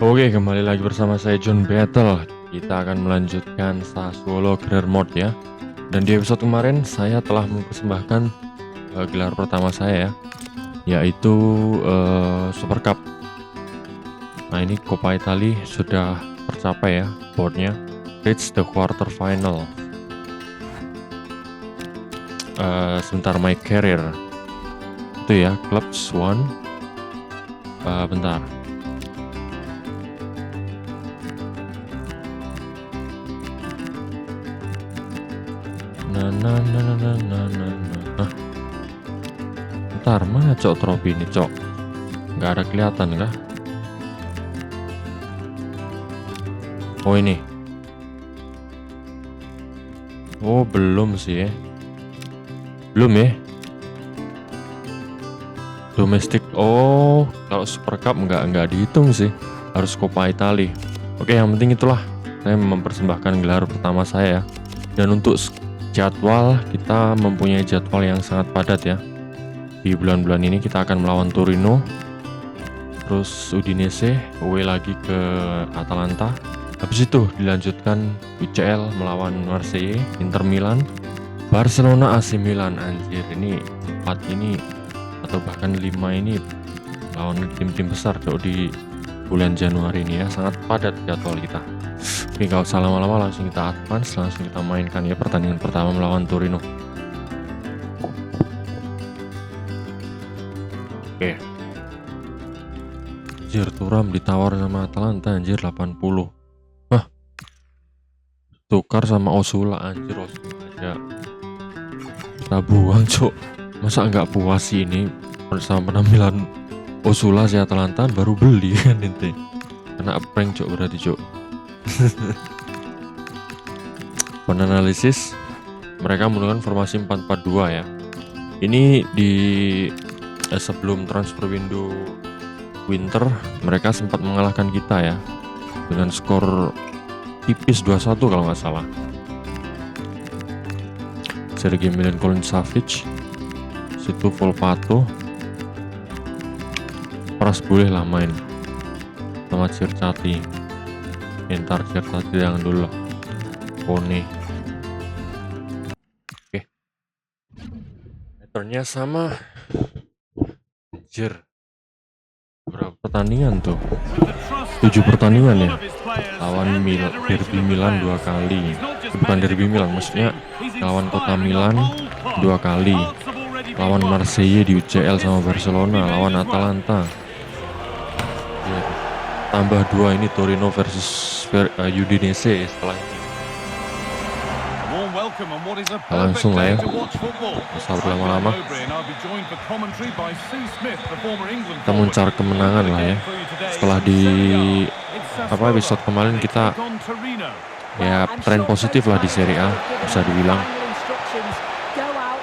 Oke, kembali lagi bersama saya John Battle. Kita akan melanjutkan Sassuolo Career Mode ya. Dan di episode kemarin saya telah mempersembahkan gelar pertama saya ya, yaitu Super Cup. Nah, ini Coppa Italia sudah tercapai ya, boardnya. Reach the quarter final. Sebentar, my career itu ya, clubs one. Bentar. Nah. Bentar, mana cok trofi ini cok? Nggak ada kelihatan kah? Oh ini. Oh belum sih ya. Belum ya. Domestik. Oh, kalau Super Cup nggak dihitung sih. Harus Coppa Italia. Oke, yang penting itulah. Saya mempersembahkan gelar pertama saya ya. Dan untuk jadwal, kita mempunyai jadwal yang sangat padat ya. Di bulan-bulan ini kita akan melawan Torino, terus Udinese, away lagi ke Atalanta. Habis itu dilanjutkan UCL melawan Marseille, Inter Milan, Barcelona, AC Milan. Anjir, ini 4 ini atau bahkan 5 ini lawan tim-tim besar cok di bulan Januari ini ya. Sangat padat jadwal kita. Oke, gak usah lama-lama, langsung kita advance, langsung kita mainkan ya pertandingan pertama melawan Torino. Oke. Anjir, Thuram ditawar sama Atalanta, anjir 80. Hah? Tukar sama Osula, anjir Osula aja kita buang cok. Masa nggak puas sih ini bersama penampilan Osula si Atalanta, baru beli kan ente. Kena prank cok berarti cok. Penanalisis, mereka menggunakan formasi 4-4-2 ya. Ini di sebelum transfer window winter mereka sempat mengalahkan kita ya dengan skor tipis 2-1 kalau nggak salah. Sergei Milinkovic, situ Volpato, Pras boleh lah main sama Circati. Entar Circati yang dulu lah. Kone. Oke. Patternnya sama. Anjir. Berapa pertandingan tuh? 7 pertandingan ya. Lawan Derby Milan 2 kali. Bukan Derby Milan, maksudnya lawan Kota Milan 2 kali. Lawan Marseille di UCL sama Barcelona, lawan Atalanta. Ya, tambah 2 ini Torino versus Udinese setelah ini. Langsung lah ya, asal berlama-lama kita mencari kemenangan lah ya. Setelah di episode kemarin kita ya tren positif lah di Serie A, bisa dibilang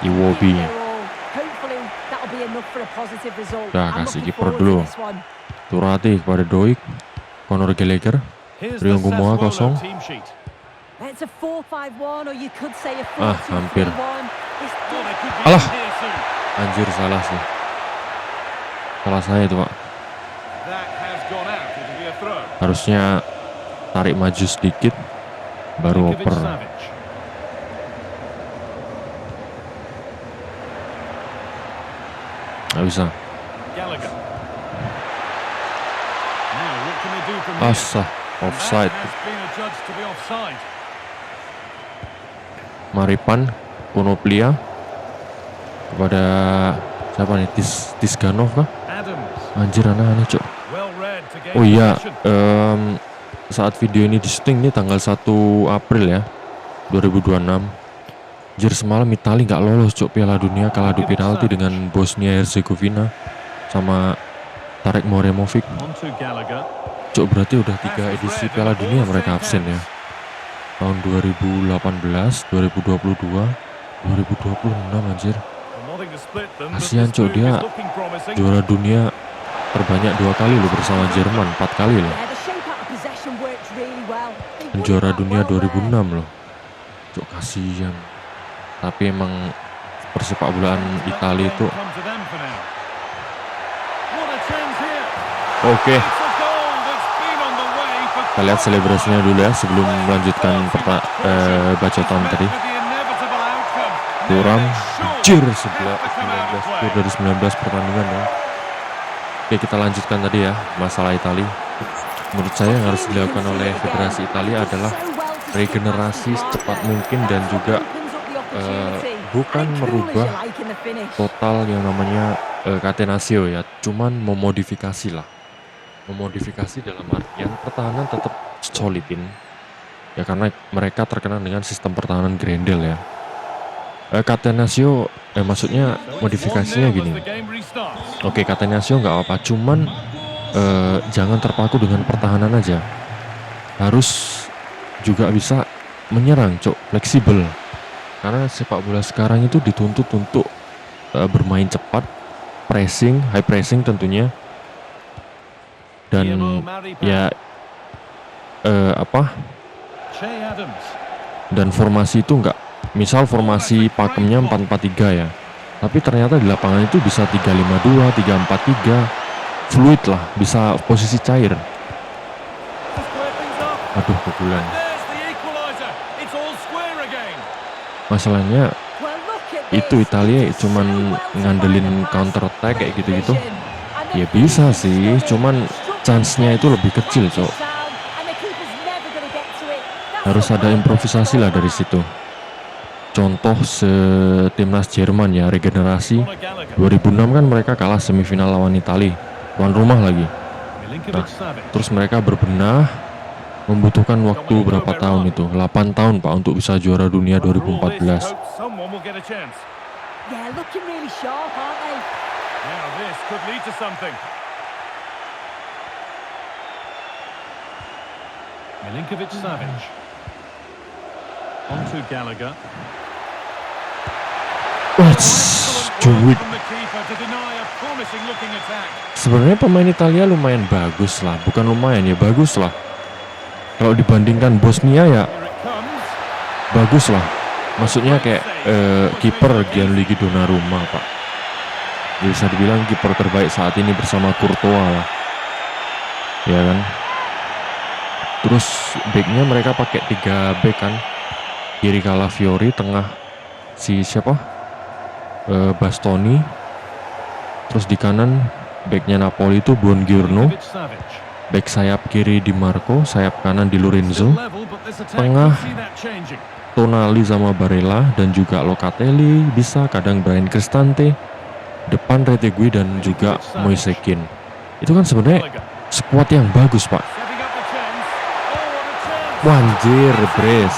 Iwobi. Udah kasih kiper dulu, Turati kepada Doik, Conor Gallagher, Rio Gumoa kosong. Hampir. Alah, anjir salah sih. Salah saya itu pak. Harusnya tarik maju sedikit, baru oper. Nggak bisa. Asah, offside. Maripan Konoplia kepada siapa nih? Tisganov kah? Anjir, aneh-aneh cok. Oh iya, saat video ini di syuting ini tanggal 1 April ya 2026. Anjir, semalam Italia nggak lolos cok Piala Dunia, kalah di penalti dengan Bosnia Herzegovina sama Tarek Moremovic. Cok, berarti udah 3 edisi Piala Dunia mereka absen ya. Tahun 2018, 2022, 2026 anjir. Kasihan cok, dia juara dunia terbanyak 2 kali loh bersama Jerman, 4 kali loh. Dan juara dunia 2006 loh. Cok, kasihan. Tapi emang persepak bolaan Italia itu oke. Kita lihat selebrasinya dulu ya sebelum melanjutkan bacotan tadi. Thuram anjir 19 dari 19 pertandingan ya. Oke, kita lanjutkan tadi ya masalah Italia. Menurut saya yang harus dilakukan oleh Federasi Italia adalah regenerasi secepat mungkin dan juga bukan merubah total yang namanya Catenaccio ya, cuman memodifikasi lah. Memodifikasi dalam artian pertahanan tetap solidin ya, karena mereka terkenal dengan sistem pertahanan Grendel ya. Catenaccio maksudnya modifikasinya gini. Oke, Catenaccio nggak apa-apa, cuman jangan terpaku dengan pertahanan aja. Harus juga bisa menyerang, fleksibel. Karena sepak bola sekarang itu dituntut untuk bermain cepat, pressing, high pressing tentunya. Dan ya dan formasi itu enggak, misal formasi pakemnya 4-4-3 ya, tapi ternyata di lapangan itu bisa 3-5-2, 3-4-3, fluid lah, bisa posisi cair. Aduh, pukulan. Masalahnya itu Italia cuman ngandelin counter attack kayak gitu-gitu. Ya bisa sih, cuman chance-nya itu lebih kecil, Harus ada improvisasi lah dari situ. Contoh setimnas Jerman ya, regenerasi 2006 kan mereka kalah semifinal lawan Italia, tuan rumah lagi. Nah, terus mereka berbenah, membutuhkan waktu berapa tahun itu? 8 tahun Pak untuk bisa juara dunia 2014. Milinkovic-Savic. On to Gallagher. Sebenarnya pemain Italia lumayan bagus lah, bukan lumayan ya, bagus lah. Kalau dibandingkan Bosnia ya bagus lah. Maksudnya kayak kiper Gianluigi Donnarumma Pak, bisa dibilang kiper terbaik saat ini bersama Courtois lah, ya kan. Terus backnya mereka pakai 3 back kan, kiri Calafiori, tengah si siapa, Bastoni, terus di kanan backnya Napoli itu Buongiorno, back sayap kiri Di Marco, sayap kanan Di Lorenzo, tengah Tonali sama Barella dan juga Locatelli, bisa kadang Bryan Cristante, depan Retegui dan juga Moise Kean. Itu kan sebenarnya skuad yang bagus Pak. Wanjir, Bres.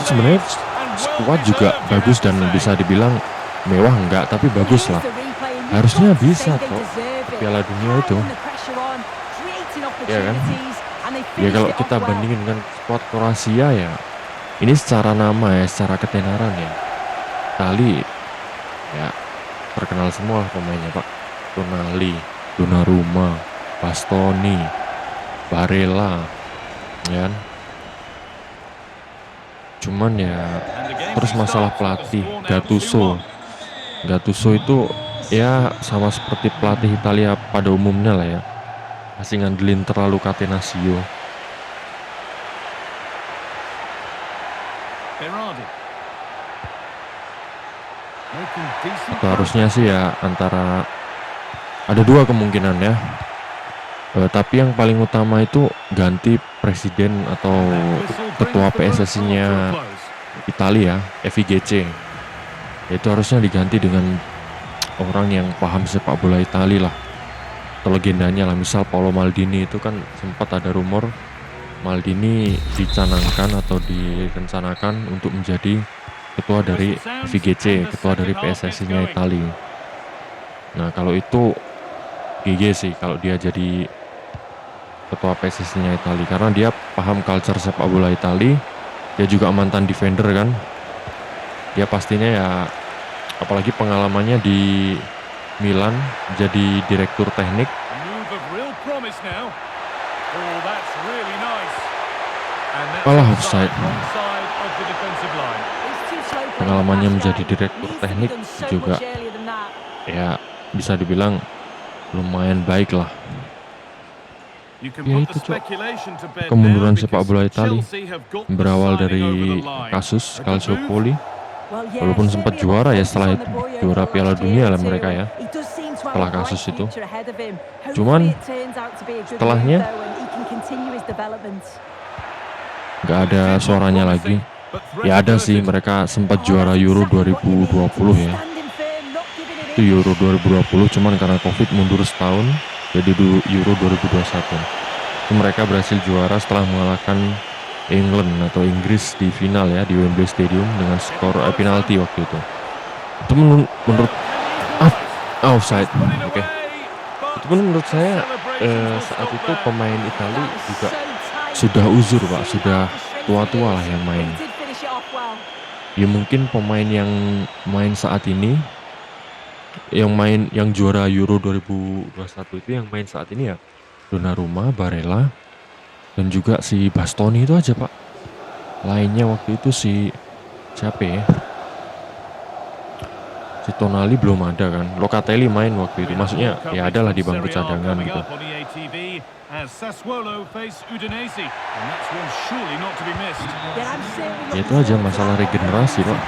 Sebenarnya skuad juga bagus dan bisa dibilang mewah enggak, tapi bagus lah. Harusnya bisa kok Piala Dunia itu. Ya kan? Ya kalau kita bandingin dengan skuad Kroasia ya, ini secara nama ya, secara ketenaran ya, Itali ya terkenal semua lah pemainnya Pak. Tonali, Donnarumma, Bastoni, Barella, ya kan? Cuman ya terus masalah pelatih Gattuso itu ya sama seperti pelatih Italia pada umumnya lah ya, masih ngandelin terlalu Catenaccio. Atau harusnya sih ya antara ada 2 kemungkinan ya. Tapi yang paling utama itu ganti presiden atau ketua PSSI-nya Italia, FIGC. Itu harusnya diganti dengan orang yang paham sepak bola Italia lah, atau legendanya lah. Misal Paolo Maldini, itu kan sempat ada rumor Maldini dicanangkan atau direncanakan untuk menjadi ketua dari FIGC, ketua dari PSSI-nya Italia. Nah kalau itu GG sih kalau dia jadi ketua PSSI-nya Italia, karena dia paham culture sepak bola Italia. Dia juga mantan defender kan. Dia pastinya ya, apalagi pengalamannya di Milan jadi direktur teknik. Kalah offside. Pengalamannya menjadi direktur teknik juga ya bisa dibilang lumayan baik lah. You can Ya put itu, the Cok. speculation to bed Kemunduran now sepak because bola Italia Chelsea have got the berawal signing dari over the line. kasus A good Calciopoli. move. Walaupun sempat juara ya setelah itu, juara Piala Dunia lah mereka ya, setelah kasus itu. Cuman setelahnya nggak ada suaranya lagi. Ya ada sih, mereka sempat juara Euro 2020 ya. Itu Euro 2020, cuman karena Covid mundur setahun, jadi Euro 2021. Itu mereka berhasil juara setelah mengalahkan England atau Inggris di final ya di Wembley Stadium dengan skor penalti waktu itu. Itu menurut offside. Oke. Itu pun menurut saya saat itu pemain Italia juga sudah uzur, Pak, sudah tua-tua lah yang main. Ya mungkin pemain yang main saat ini, yang juara Euro 2021 itu yang main saat ini ya Donnarumma, Barella, dan juga si Bastoni itu aja, Pak. Lainnya waktu itu si siapa ya? Si Tonali belum ada kan. Locatelli main waktu itu. Maksudnya ya adalah di bangku cadangan gitu. Ya itu aja masalah regenerasi, Pak.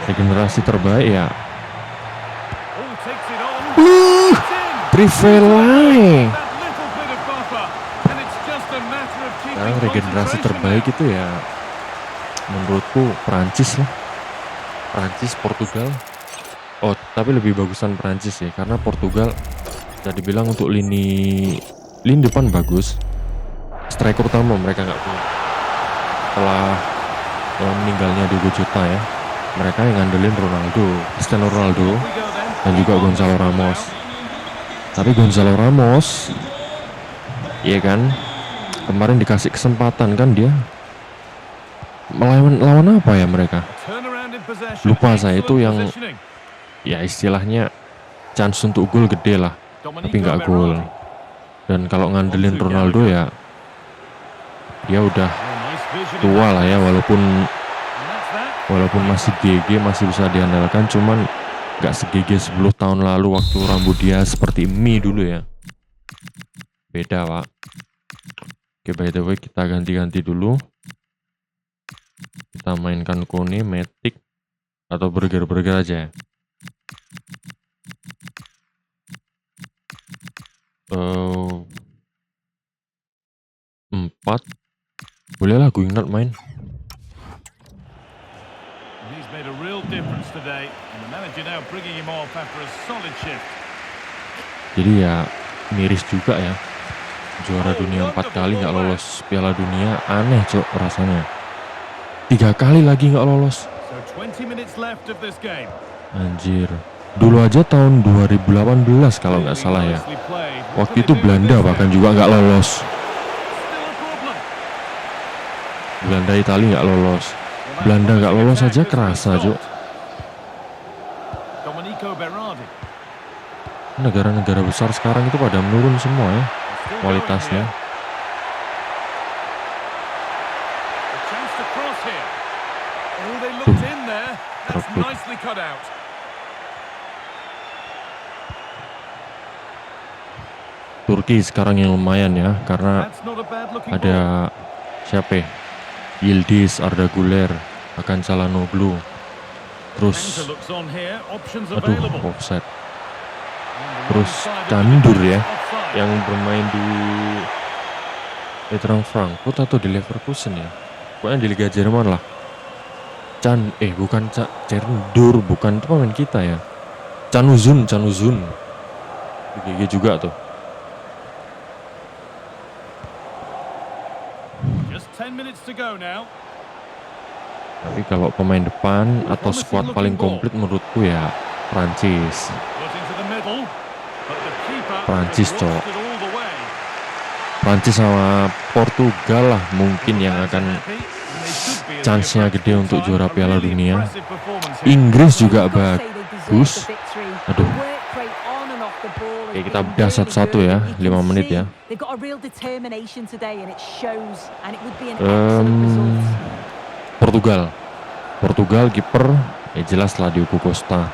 Regenerasi terbaik ya. Trivelai. Sekarang regenerasi terbaik itu ya menurutku Prancis lah. Prancis, Portugal. Oh, tapi lebih bagusan Prancis ya, karena Portugal bisa dibilang untuk lini depan bagus. Striker utama mereka nggak punya. Setelah meninggalnya Diogo Jota ya, mereka yang ngandelin Ronaldo, Cristiano Ronaldo, dan juga Gonzalo Ramos. Tapi Gonzalo Ramos, iya kan, kemarin dikasih kesempatan kan dia lawan apa ya mereka? Lupa saya, itu yang ya istilahnya chance untuk gol gede lah, tapi nggak gol. Dan kalau ngandelin Ronaldo ya dia udah tua lah ya, walaupun masih GG, masih bisa diandalkan, cuman nggak se-GG 10 tahun lalu waktu rambut dia seperti mie dulu ya. Beda, Pak. Oke, by the way kita ganti-ganti dulu. Kita mainkan Kone, Matic, atau burger aja ya. 4. Bolehlah Guingat main. Jadi ya miris juga ya. Juara dunia 4 kali nggak lolos Piala Dunia, aneh, Cok, rasanya. 3 kali lagi nggak lolos. Anjir. Dulu aja tahun 2018 kalau nggak salah ya. Waktu itu Belanda bahkan juga nggak lolos. Belanda, Italia nggak lolos. Belanda nggak lolos aja kerasa, Cok. Negara-negara besar sekarang itu pada menurun semua ya kualitasnya. Turki sekarang yang lumayan ya, karena ada siapa ya? Yildiz, Arda Güler, Hakan Çalhanoğlu. Terus offset. Terus Candur ya, yang bermain di Eintracht Frankfurt atau di Leverkusen ya, pokoknya di Liga Jerman lah. Bukan Candur, bukan, itu pemain kita ya. Canuzun di GG juga tuh. Tapi kalau pemain depan atau squad paling komplit menurutku ya Prancis, Cok. Prancis sama Portugal lah mungkin yang akan chance-nya gede untuk juara Piala Dunia. Inggris juga bagus. Aduh. Oke, kita bedah satu-satu ya, 5 menit ya. Portugal kiper ya jelas lah Diogo Costa.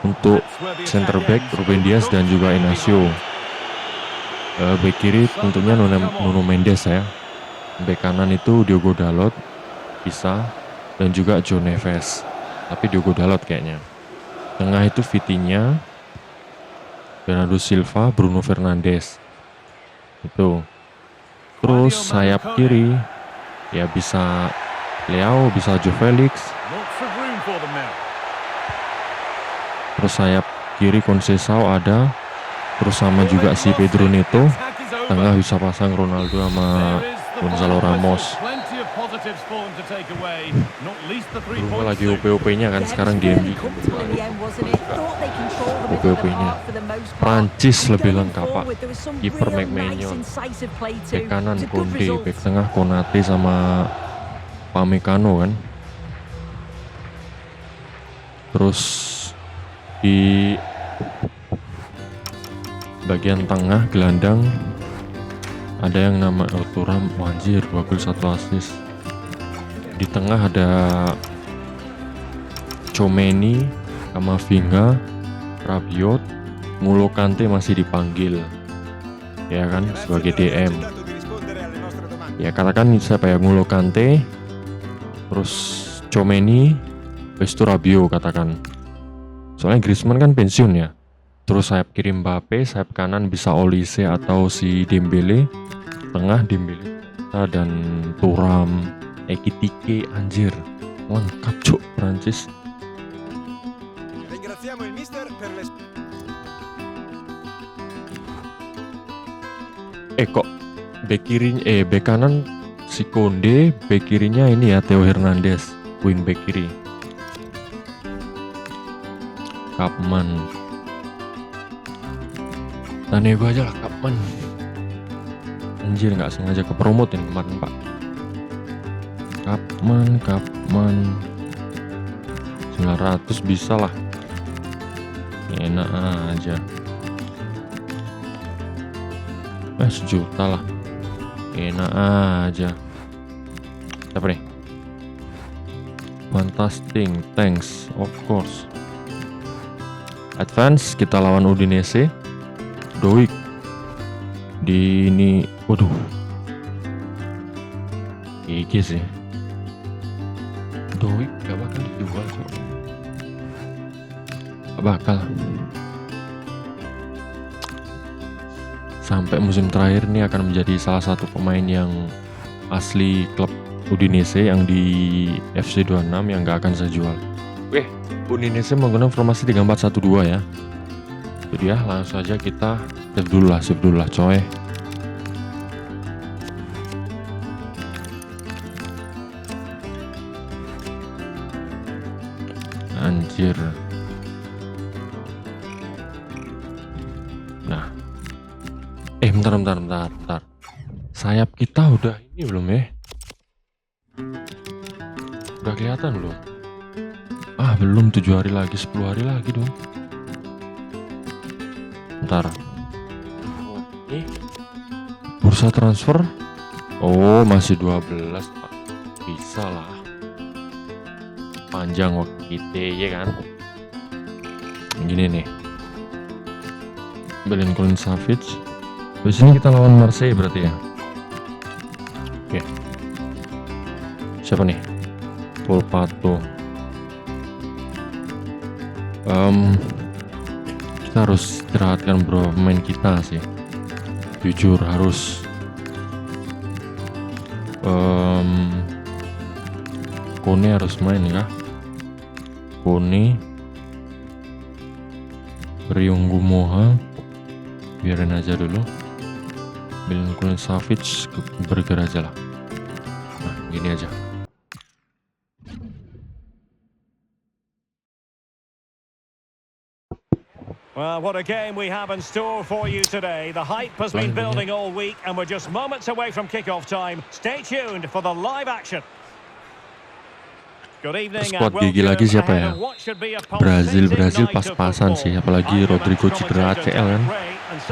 Untuk center back Ruben Dias dan juga Inacio. Back kiri tentunya Nuno Mendes ya. Back kanan itu Diogo Dalot bisa, dan juga Joe Neves. Tapi Diogo Dalot kayaknya. Tengah itu Vitinha, Bernardo Silva, Bruno Fernandes. Itu. Terus sayap kiri ya bisa Leao, bisa Joe Felix. Terus sayap kiri Conceição ada. Terus sama juga si Pedro Neto. Tengah bisa pasang Ronaldo sama Gonzalo Ramos. Bruno lagi OP-OP-nya kan sekarang di MU. OP-OP-nya. Prancis lebih lengkap pak. Kiper McMahon. Bek kanan Konde, bek tengah Konate sama Pamecano kan. Terus di bagian tengah gelandang ada yang nama Thuram, anjir 2 gol 1 assist. Di tengah ada Tchouaméni, Camavinga, Rabiot, N'Golo Kante masih dipanggil ya kan sebagai DM. Ya katakan siapa ya, N'Golo Kante, terus Tchouaméni, habis itu Rabiot katakan. Soalnya Griezmann kan pensiun ya. Terus sayap kiri Mbappe, sayap kanan bisa Olise atau si Dembele, tengah Dembele dan Thuram, Ekitike, anjir lengkap cuk Prancis. Kok bek kiri bek kanan si Konde, bek kirinya ini ya Theo Hernandez, wing bek kiri. Kapman. Tanego aja lah Kapman. Anjir nggak sengaja kepromotin kemarin pak. Kapman 900 bisa lah. Enak aja. 1 juta lah. Enak aja. Siapa nih? Fantastic, thanks, of course. Advance kita lawan Udinese. Doik di ini, waduh, GG sih. Doik gak bakal dijual so. Gak bakal. Sampai musim terakhir ini akan menjadi salah satu pemain yang asli klub Udinese yang di FC 26 yang gak akan saya jual. Udinese menggunakan formasi 3-4-1-2 ya. Jadi ya langsung aja kita save dulu lah coy. Anjir. Nah. Bentar. Sayap kita udah ini belum ya? Udah kelihatan belum? Belum, 7 hari lagi, 10 hari lagi dong. Bentar. Ini bursa transfer. Oh, masih 12 pak. Bisa lah. Panjang waktu kita ya kan. Gini nih. Milinkovic Savic. Habis ini kita lawan Marseille berarti ya. Oke. Siapa nih? Paul Pato. Kita harus istirahatkan beberapa pemain kita sih. Jujur harus. Kone harus main ya. Kone, Ryungu Moha, biarin aja dulu. Milinkovic Savic burger aja lah. Nah, gini aja. Well, what a game we have in store for you today. The hype has been building all week and we're just moments away from kick-off time. Stay tuned for the live action. Good evening. Squad gigi lagi siapa ya? Brazil pas-pasan sih, apalagi Rodrigo cedera ACL kan.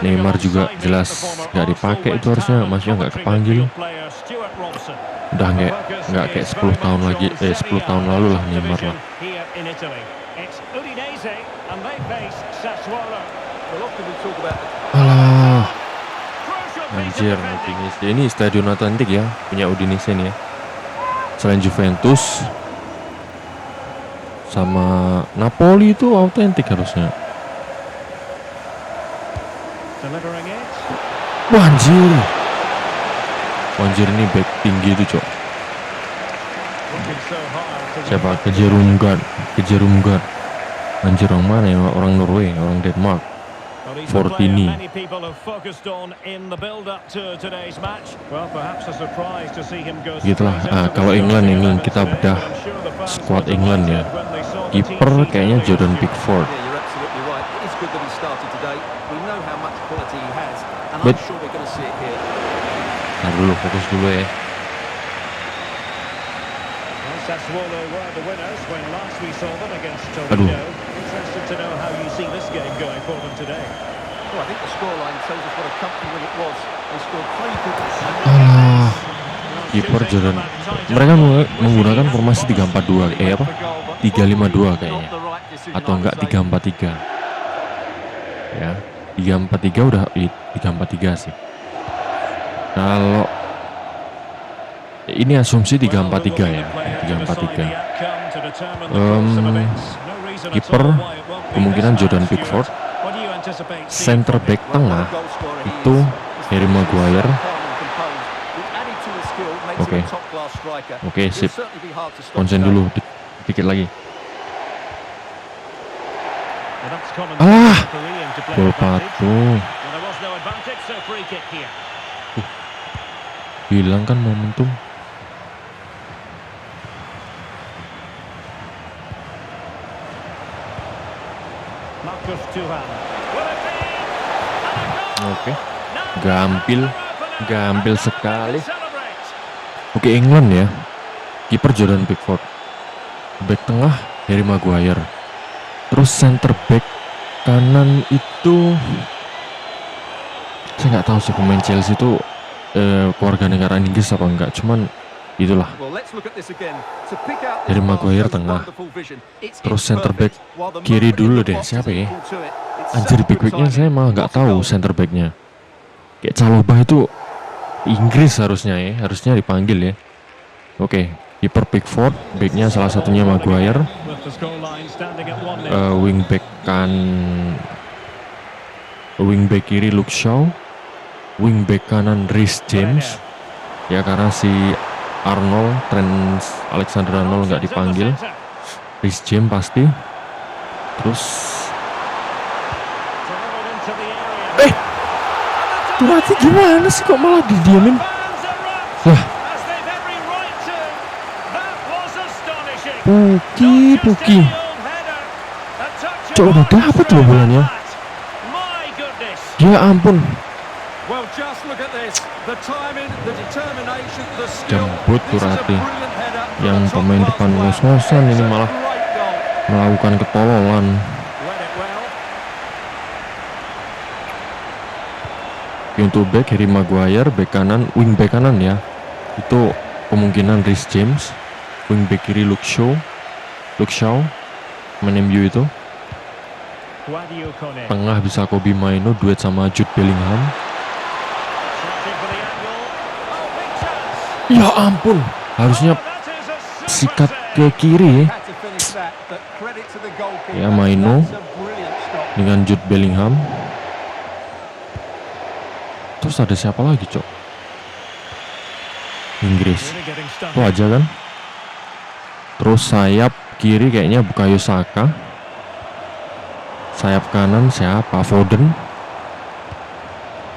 Neymar juga jelas nggak dipakai, itu harusnya maksudnya nggak kepanggil. Udah nggak kayak 10 tahun lagi, 10 tahun lalu lah Neymar lah. Sassuolo. Alah, Crucial piece of anjir, defending. Udinese ini Stadion Atlantik ya, punya Udinese nih ya. Selain Juventus sama Napoli itu autentik harusnya. Delivering it. Wah, anjir. Wah, anjir, ini back tinggi itu, Cok. Looking so hard to the Siapa? back. Kejerumgat. Anjir, orang mana ya? Orang Norway, orang Denmark. Well, he's the player Fortini. many people have focused on in the build-up to today's match. Well, perhaps a surprise to see him go Gitulah, straight into the kalau England starting ini 11 kita today, bedah but I'm sure the fans squad were England ya. delighted when they saw the Kiper team sheet kayaknya against Jordan you. Pickford. Yeah, you're absolutely right. It is good that he started today. We know how much quality he has, and But- I'm sure we're going to see it here. Nah dulu, fokus dulu ya. Well, Sassuolo were the winners when last we saw them against Aduh. Torino. Interested to know how you see this game going for them today. Well, I think the scoreline tells us what a comfortable win it was. They scored 3 goals. Alah, kiper Jordan. Mereka menggunakan formasi 3-4-2, apa? 3-5-2 kayaknya. Atau enggak 3-4-3. Ya, 3-4-3 udah 3-4-3 sih. Kalau ini asumsi 3-4-3 ya, 3-4-3. Kiper kemungkinan Jordan Pickford. Center back tengah itu Harry Maguire. Oke, sip. Konsen dulu, dikit lagi. Gol patung. Hilang kan momentum. Oke, gampil sekali. Oke, England ya. Kiper Jordan Pickford. Back tengah Harry Maguire. Terus center back kanan itu saya nggak tahu sih pemain Chelsea itu keluarga negaraan Inggris apa enggak. Cuman itulah. Harry Maguire tengah. Terus center back kiri dulu deh, siapa ya? Anjir, back-backnya saya malah nggak tahu center backnya. Kayak Chalobah itu Inggris harusnya ya, harusnya dipanggil ya. Oke, kiper Pickford, backnya salah satunya Maguire. Wingback kiri Luke Shaw, wingback kanan Reece James. Ya karena si Trent Alexander-Arnold nggak dipanggil. Reece James pasti. Terus Turati gimana sih kok malah didiamin? Lah, Puki. Cok udah dapet loh bolanya. Ya ampun. Jemput Turati. Yang pemain depan ngos-ngosan ini malah melakukan ketololan. Untuk back Harry Maguire, back kanan, wing back kanan ya. Itu kemungkinan Reece James, wing back kiri Luke Shaw, main MU itu. Tengah bisa Kobbie Mainoo duet sama Jude Bellingham. Ya ampun, harusnya sikat ke kiri ya. Mainoo dengan Jude Bellingham. Terus ada siapa lagi, Cok? Inggris. Itu aja kan? Terus sayap kiri kayaknya Bukayo Saka. Sayap kanan siapa? Foden.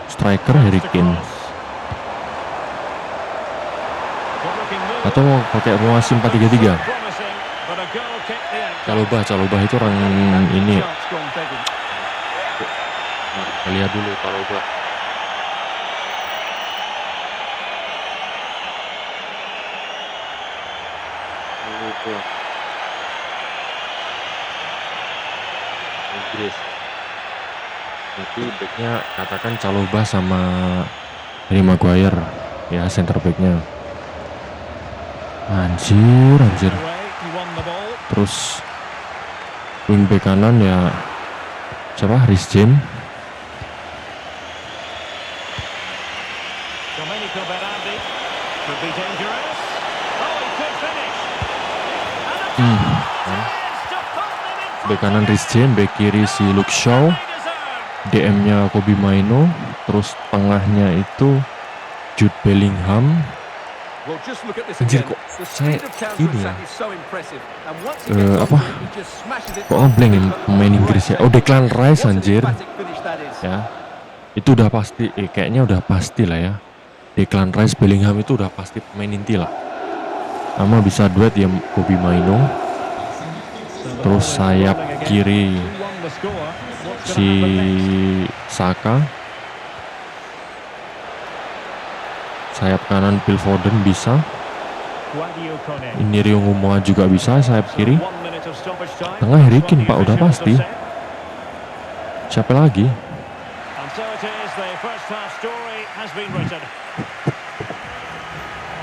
Striker Harry Kane. Atau mau pakai formasi 4-3-3? Chalobah itu orang ini. Kita lihat dulu Chalobah. Inggris. Nanti backnya katakan Chalobah sama Harry Maguire ya, center backnya. Anjir. Terus wing back kanan ya Siapa? Reece James. Domenico Berardi could be dangerous. Oh, he could finish. And a chance to put them in Bek kanan Reece James, bek kiri si Luke Shaw, deserved. DM-nya Kobbie Mainoo, terus tengahnya itu Jude Bellingham. Well, just look at this Anjir, again. kok The saya speed of counter ini ya, attack is so impressive. And once he gets apa? onto it, he just smashes it Kok past ngeblank ya the keeper. pemain Inggrisnya? Oh, Declan Rice What an anjir. emphatic finish that is. Ya, itu udah pasti, kayaknya udah pasti lah ya. Declan Rice, Bellingham itu udah pasti pemain inti lah. Sama bisa duet ya Kobbie Mainoo. Terus sayap kiri 2-1 the score. What's si going to happen next? Saka. Sayap kanan Phil Foden bisa. Guardiola Kone. Ini Rio Ngumoa juga bisa sayap kiri. 1 minute of stoppage time. Tengah Harry Kane, Pak, udah That's what the pasti. officials have said. Siapa lagi? And so it is, the first half story has been written.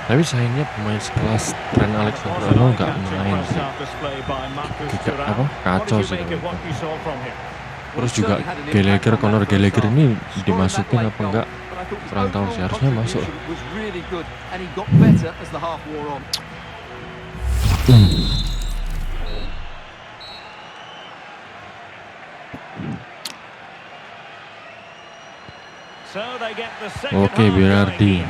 Tapi sayangnya pemain sekelas Trent Alexander-Arnold nggak main sih. Apa? Kacau sih. Terus juga Gallagher, Conor Gallagher ini dimasukin apa enggak? Kurang tahu sih, harusnya masuk. Oke, Berardi.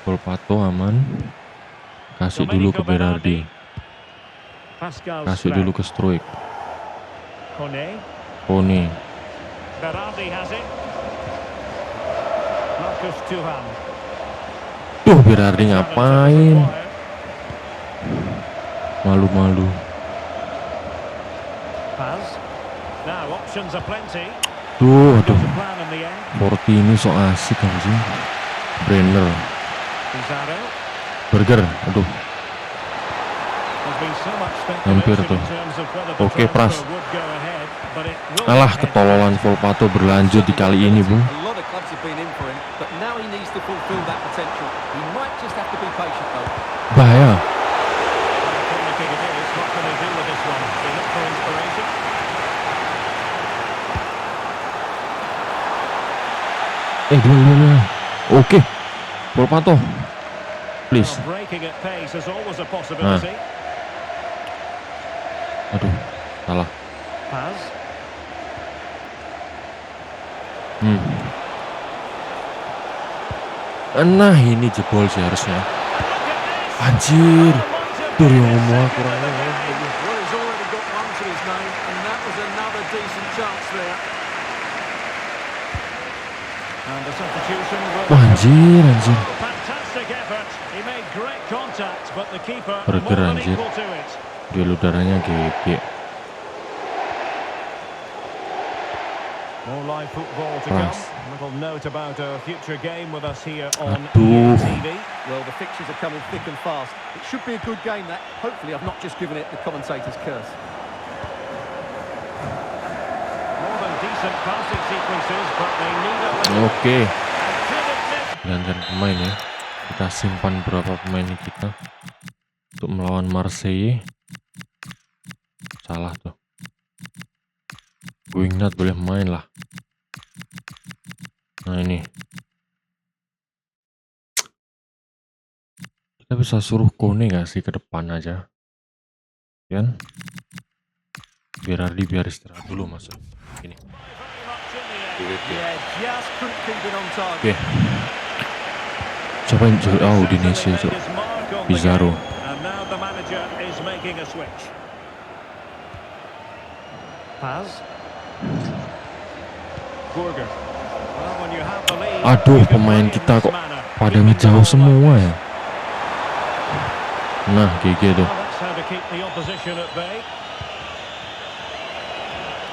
Volpato aman. Kasih dulu ke Berardi. Kasih dulu ke Struijk. Kone. Berardi has it. Marcus Thuram. Tuh Berardi ngapain? Malu-malu. Paz. Now options are plenty. Tuh, Got aduh. a plan in the end. Forti ini so asik kan sih. Brenner. Pizarro. Burger. Aduh. There's been so much Hampir speculation tuh. in terms of whether the Oke, Pras. transfer would go ahead, but it will Alah, go ahead. ketololan Volpato berlanjut di kali ini, Bung. A lot of clubs have been in for him, but now he needs to fulfill that potential. He might just have to be patient though. Bahaya. Corner kick it is. What can they do with this one? They look for inspiration. Dulu. Oke. Volpato. Please. Well, breaking at pace is always a possibility. Aduh, salah. Paz. Nah, ini jebol sih harusnya. Look at this. Anjir. Tuh Rio Ngumoa kurang. Well, he's already got one to his name, and that was another decent chance there. And the substitution will Wah, anjir. fantastic effort. He made great contact, but the keeper Burger, more than anjir. equal to it. Duel udaranya GG. More live football to Pras. come. A little note about a future game with us here on Aduh. EA TV. Well, the fixtures are coming thick and fast. It should be a good game, that. Hopefully, I've not just given it the commentator's curse. More than decent passing sequences, but they need a little. Oke. And could it miss? Gantian pemain ya. Kita simpan berapa pemain kita untuk melawan Marseille. Salah tuh. Wingnut boleh main lah. Nah ini. Kita bisa suruh Kone gak sih ke depan aja? Kan? Berardi biar istirahat dulu masuk. Ini. Very much in the air. Yeah, just couldn't keep it on target. Oke. Siapa yang oh Udinese itu? Made his mark on the Pizarro. game, and now the manager is making a switch. Paz. Burger. Well, when you have the lead, Aduh, you can pemain play in kita this kok manner. pada Even ngejauh though semua ya. Nah, GG tuh. Well, that's how to keep the opposition at bay.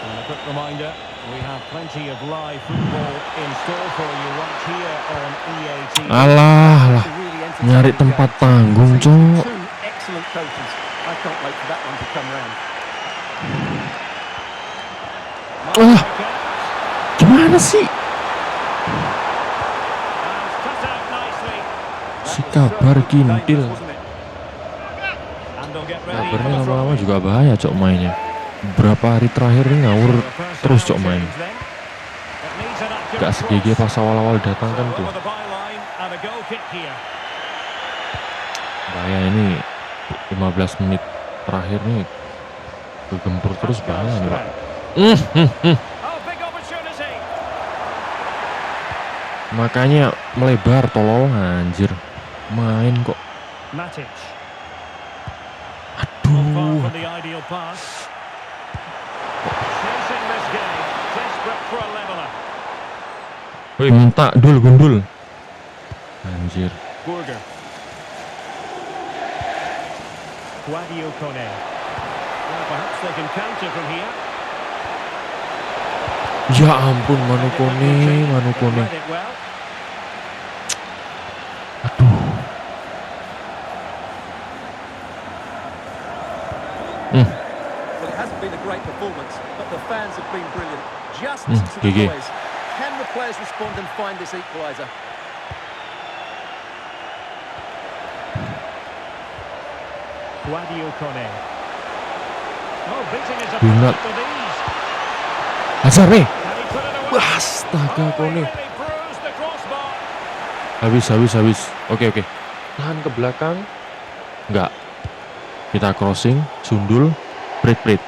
And a quick reminder, we have plenty of live football in store for you right here on EA TV. Alah. It's a really entertaining Nyari game. tempat tanggung, Cok. Two excellent coaches. I can't wait for that one to come round. Wah, gimana sih? And cut out nicely. Si kabar kintil. And they'll get ready Kabarnya for the lama-lama throw-in. juga bahaya cok mainnya. Berapa hari terakhir ini ngawur terus cok main. It needs an accurate Gak segege cross. pas awal-awal datang kan tuh. Over the byline and a goal kick here. Bahaya ini 15 menit terakhir nih kegempur terus bahaya nih Pak. Oh, big opportunity. Makanya melebar tolol anjir. Main kok. Matic. Far Aduh. from the ideal pass. Chasing this game, desperate for a leveler. Woi minta gundul. Anjir. Burger. Guadio Kone. Well, perhaps they can counter from here. Ya ampun Manu Kone. Read it well. Aduh. Well, it hasn't been a great performance, but the fans have been brilliant. Just to the GG. noise. Can the players respond and find this equaliser? Guadio Kone. Oh, beating his Do not- opponent with ease. Hazard nih. Can he put it away? Astaga Oh, he Kone. really bruised the crossbar. Habis. Oke. Tahan ke belakang. Enggak. Kita crossing, sundul, prit, cok.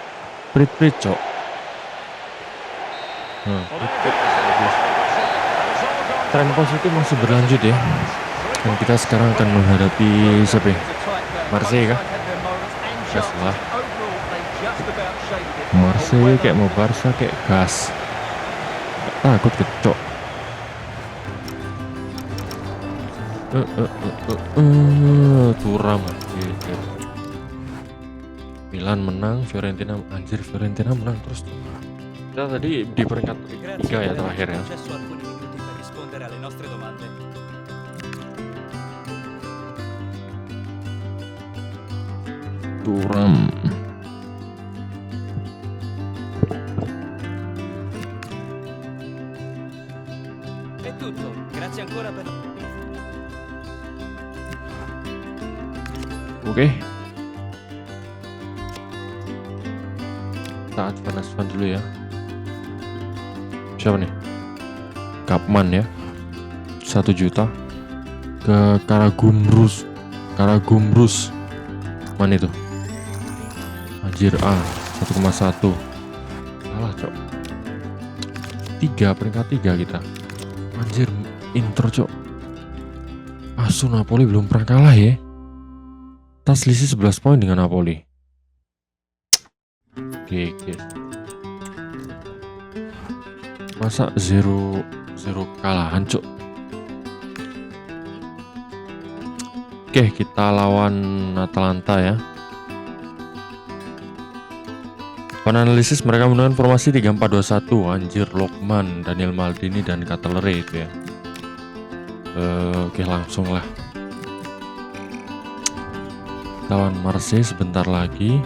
Well, there goes the whistle. And it's all gone Tren positif masih berlanjut ya. Dan kita sekarang akan menghadapi siapa ya? It was a tight game. Marseille kah? Both sides had their moments and Gas chances. lah. Overall, they just about shaped it. Marseille kayak mau Barca kayak gas. Gak takut kecok. Turam gitu. Milan menang, Fiorentina menang terus tuh. Kita tadi di peringkat 3 ya terakhir ya. Concesso alcuni minuti per rispondere alle nostre domande. Turam. È tutto, grazie ancora per... Oke. Kita advance dulu ya. Siapa nih? Kapman ya. 1 juta ke Karagumrus. Mana itu? Anjir 1,1. Salah, cok. 3 peringkat 3 kita. Anjir, Inter, cok. Asu Napoli belum pernah kalah ya. Kita selisih 11 poin dengan Napoli. GG. Masa 0 kalahan, cok. Oke, kita lawan Atalanta ya. Penanalisis mereka menggunakan formasi 3-4-2-1. Anjir, Lokman, Daniel Maldini dan Catelere itu ya. Oke, langsung lah. Lawan Marseille sebentar lagi.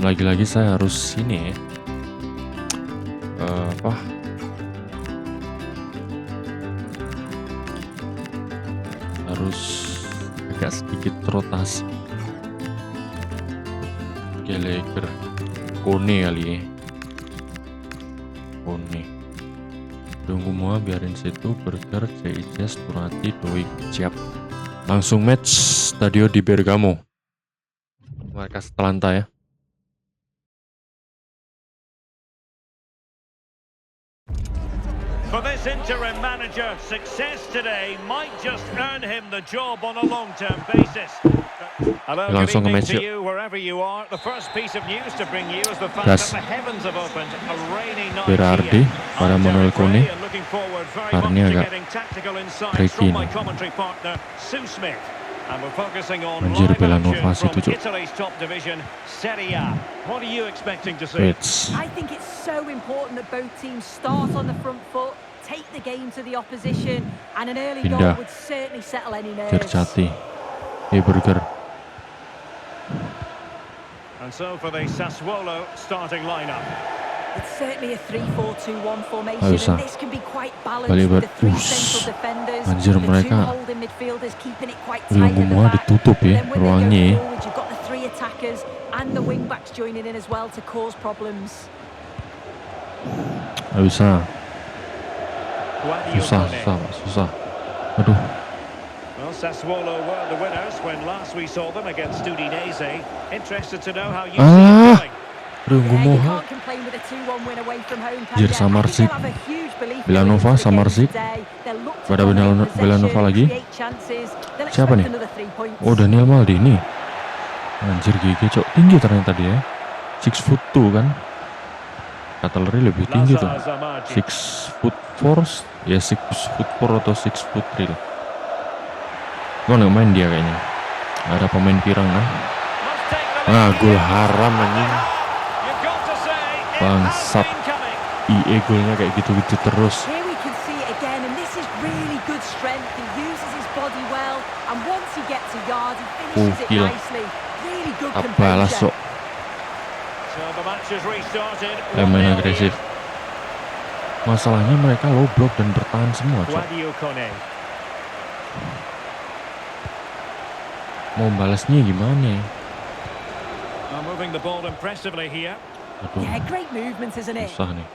Lagi-lagi saya harus ini ya. Harus agak sedikit rotasi. Gallagher, Kone kali ya. Kone. Tunggu semua biarin situ. Berger, J.I.J, Turati, Doi, siap. Langsung match Stadio di Bergamo. Markas Atalanta ya. For this interim manager, success today might just earn him the job on a long-term basis. Hello, good Langsung ke evening match to yuk. you wherever you are. The first piece of news to bring you is the fact Gas. that the heavens have opened. A rainy night Berardi here. pada I'm Manuel Derek Kone. Ray and looking forward very Karni much to agak getting tactical insights tricky from my nih. commentary partner, Sue Smith. And we're focusing on Anjir, live Belanova action situ, from Cuk. Italy's top division, Serie A. What are you expecting to see? Wait. I think it's so important that both teams start on the front foot, take the game to the opposition, and an early Pindah. goal would certainly settle any nerves. Cercati. Burger. And so for the Sassuolo starting lineup. It's certainly a 3-4-2-1 formation, Nggak usah. and this can be quite balanced Balik with the three Us. central defenders. Anjir, The two mereka holding midfielders keeping it quite William tight at the Gumoa back. ditutup But ya then when they ruangnya go ya. forward, you've got the three attackers and the wing backs joining in as well to cause problems. Nggak bisa. Guardiola. Susah. Aduh. Well, Sassuolo were the winners when last we saw them against Udinese. Interested to know how you see Ah. it going. Aduh, Yeah, you Gumoa. can't complain with a 2-1 win away from home, can Anjir, ya? Samarsik. I think they'll have a huge belief Villanova, going into the game Samarsik. today. They'll look to Pada dominate Villanova possession, lagi. create chances. They'll Siapa expect nih? another 3 points. Oh, Daniel Maldini. Anjir, GG cok. Tinggi ternyata dia. 6'2" kan. Cutlery lebih tinggi tuh. Lazar Zamardzic. 6'4", ya 6'4" atau 6'3" lah. Gua nggak main dia kayaknya. Nggak ada pemain pirang kan. Must take the Ah, lead. gol haram anjing. You've got to say, it Bangsat. has been coming. EA golnya kayak gitu-gitu terus. Here we can see it again, and this is really good strength. He uses his body well, and once he gets a yard, he finishes it Gila. nicely. Really good Apalah composure. sok. So the match has restarted. Main 1-0 agresif. Masalahnya mereka low block dan bertahan semua here. cok. Guardiola Kone. Mau balasnya gimana ya? Now moving the ball impressively here. Aduh, Yeah, great movement, isn't it? susah nih.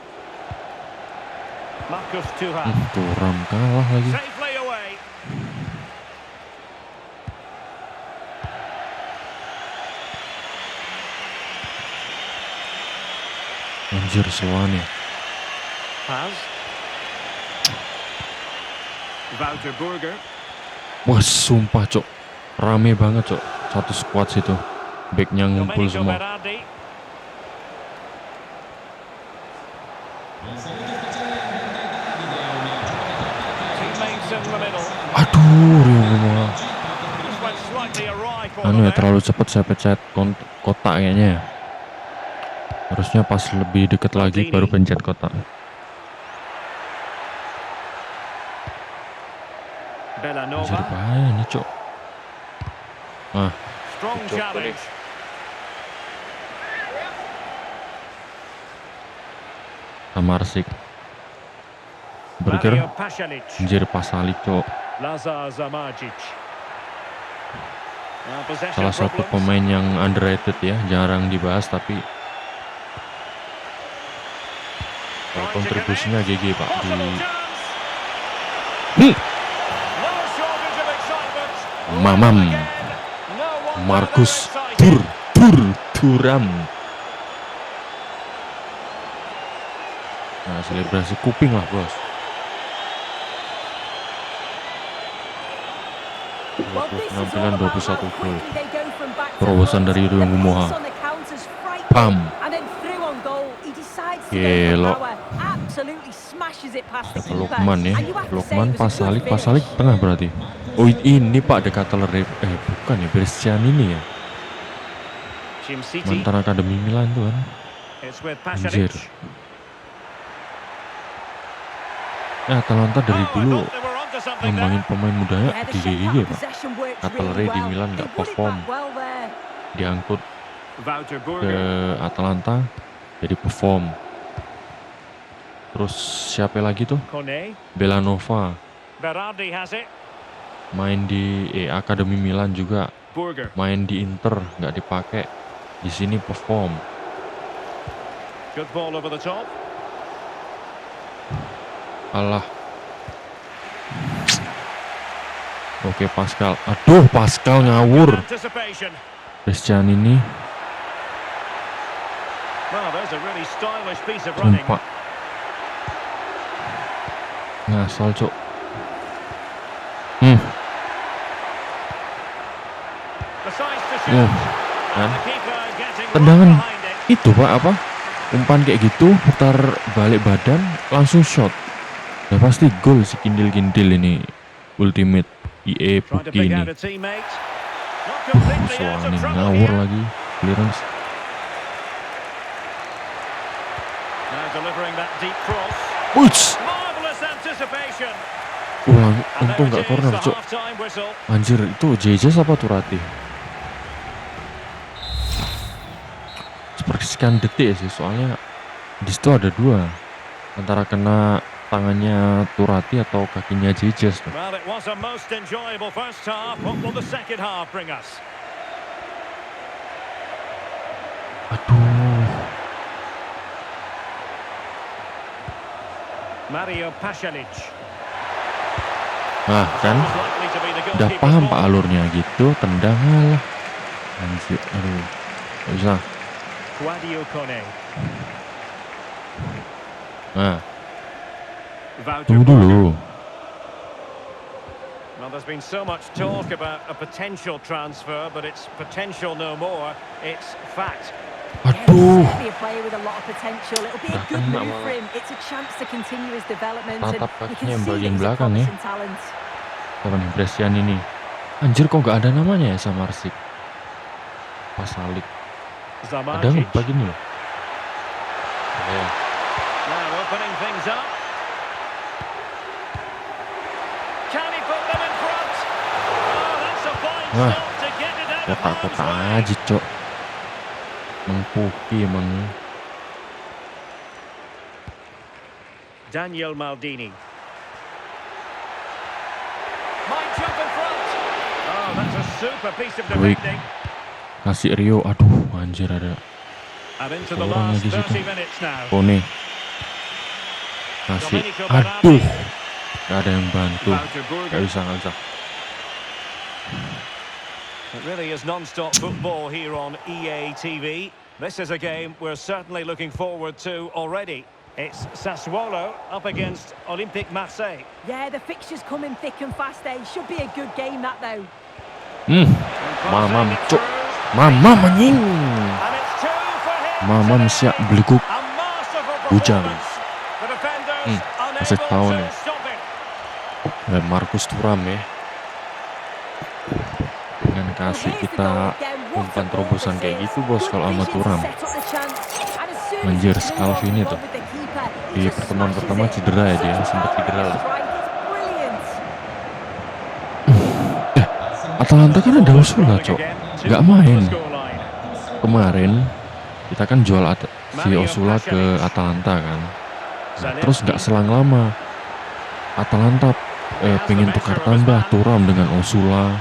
Marcus Thuram. Thuram kalah lagi. Safely away. Anjir, seluannya. Paz. Wouter Burger. Wah, sumpah cok. Rame banget cok. Satu squad situ. Backnya ngumpul Domenico semua. Berardi. Teammates in the middle. Aduh, Rio Gumoa. Just went slightly awry for Anu them ya, there. terlalu cepat saya pencet kotak kayaknya ya. Harusnya pas lebih deket lagi baru pencet kotak. Anjir, Bellanova. bahaya nih cok. Ah, Strong challenge. Samarsik. Burger. Mario Pasalic. Anjir, Pasalic cok. Lazar Zamardzic. Now possession Salah satu problems. pemain yang underrated ya, jarang dibahas tapi kalau kontribusinya GG pak di Possible chance. Hmm. No shortage of excitement. Mamam Again. No wonder Marcus they're excited. Thuram. Nah, selebrasi kuping lah bos. Well, this is all Penampilan about 21 how gol. quickly they go from back to Terobosan front. dari Rio The Gumoa. pace on the counter's frightening, Pam. and then through on goal, he decides to go Gelo. for power. Absolutely smashes it past the keeper. Lokman ya, And you have to say Lokman it was a good Pasalic finish. tengah berarti. Oh ini pak The Cutlery, bukan ya, Brescian ini ya, Jim City. mantan Akademi Milan tuh kan. It's with Anjir. Pasalic. Ya Atalanta dari Oh, I dulu thought they were onto something ngembangin there. pemain mudanya Yeah, the gigi shape-up pak. possession worked Cutlery really di well. Milan They nggak won it perform, back well there. diangkut Wouter ke Burger. Atalanta jadi perform. Terus siapa lagi tuh? Kone. Bellanova Berardi has it. main di Akademi Milan juga, Burger. main di Inter nggak dipakai, di sini perform. Good ball over the top. Alah. Oke Pascal. Aduh Pascal ngawur. Anticipation. Brescian ini Well, there's a really stylish piece of running. sumpah ngasal cok. Decides to shoot. Kan And the keeper getting right tendangan behind it. itu pak apa? Umpan kayak gitu, putar balik badan, langsung shot. Ya pasti gol si kindil-kindil ini. Ultimate EA Trying to Puki pick ini. out a teammate. Not completely out of Soalnya trouble ngawur here. lagi. Clearance. Now delivering that deep cross. Uts! Marvelous anticipation. Ulang, And untung there nggak it is, corner the cok. half-time whistle. Anjir itu JJ apa Turati? Sepersekian detik sih soalnya Di situ ada dua, antara kena tangannya Turati atau kakinya Jesus. Well, it was a most enjoyable first half. What will the second half bring us? Aduh, Mario Pasalic. nah kan Was likely to be the udah goalkeeper's paham pak ball. alurnya gitu, tendang lah. Anjir, aduh, nggak bisa. Guadio Kone. Nah, Wouter tunggu Burger. dulu. Well, there's been so much talk about a potential transfer, but it's potential no more. It's fact. Aduh, He'll be a player with a lot of potential. It'll be a Udah good kena move malah. for him. It's a chance to continue his development, and Tatap you kakinya can yang see that bagian he's a belakang ya. promising talent. Siapa nih Brescian ini? Anjir, kok nggak ada namanya ya sama Arsik? Pasalik. Ada Zamajic. nggak begini loh? Ya, Now opening things up. Can he put them in front? Oh, that's a fine Wah, stop to get it out of harm's kota-kota way. aja, Cok. Mengpuki emang. Daniel Maldini. Might jump in front. Oh, that's a super piece of Baik. defending. Kasih Rio, aduh, anjir ada. And into the Orang last lagi situ. 30 minutes now. Kone. Kasih, aduh. Gak ada yang bantu. Wouter Burger. Gak bisa, gak bisa. It really is non-stop football here on EA TV. This is a game we're certainly looking forward to already. It's Sassuolo up against Olympique Marseille. Yeah, the fixtures coming thick and fast. There should be a good game, that though. Hmm, mamam, Cok. Mamam anjing. And it's two for him. Mamam siap belikuk. A masterful Bujang. performance. The defenders kasih tahu unable nih. to stop it. Markus Thuram ya. Dengan kasih kita umpan terobosan kayak gitu bos kalau sama Thuram. Anjir, Scalvini tuh. Di pertemuan pertama cedera ya dia, sempat cedera lah. Atalanta kan ada Osula, Cok. Nggak main. Kemarin kita kan jual si Osula ke Atalanta kan. Nah, terus nggak selang lama Atalanta pengen tukar tambah Thuram dengan Osula.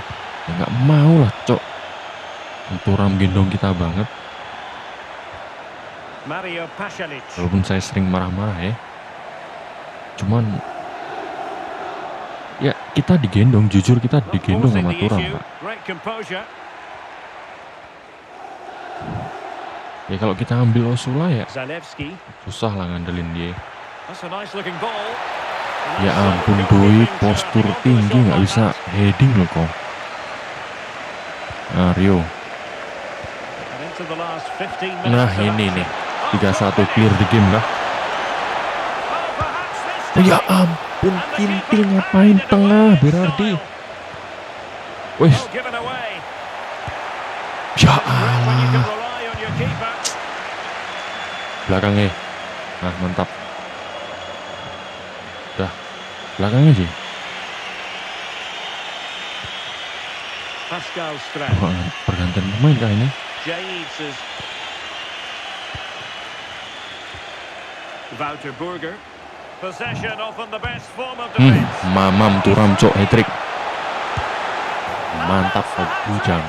Ya nggak mau lah, Cok. Thuram gendong kita banget. Mario Pasalic. Walaupun saya sering marah-marah ya. Cuman ya kita digendong, jujur kita digendong sama Thuram, Pak. Great composure. Ya kalau kita ambil Osula ya Zalewski. susah lah ngandelin dia. That's a nice looking ball. Ya ampun doi, postur tinggi nggak bisa heading loh kok. Nah, Rio. Nah ini nih 3-1 clear the game lah. Ya ampun, Kintil ngapain tengah Berardi. Wih, ya Allah. Belakangnya. Nah mantap. Udah, belakang aja. Pascal Strand. Oh, pergantian pemain kah ini? Wouter Burger. Possession often the best form of defense. Mamam Thuram, Cok, hat-trick. Mantap kau bujang.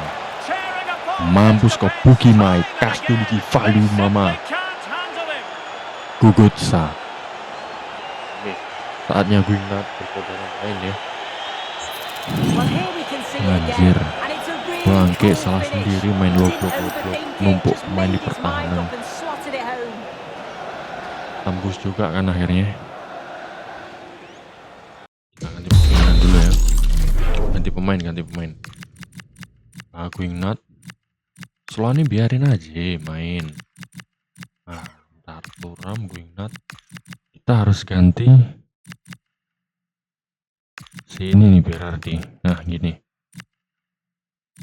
Mampus kau buki mai, kastu di value mama. Gugutsa. Saatnya gue ingat perkodaran main ya. Anjir, Bangke salah sendiri main loblok numpuk main di pertahanan. Tembus juga kan akhirnya. Kita ganti pemain dulu ya. Ganti pemain. Aku ingat Solani biarin aja main. Nah, ntar Thuram gue ingat. Kita harus ganti sini nih Berardi. Nah gini,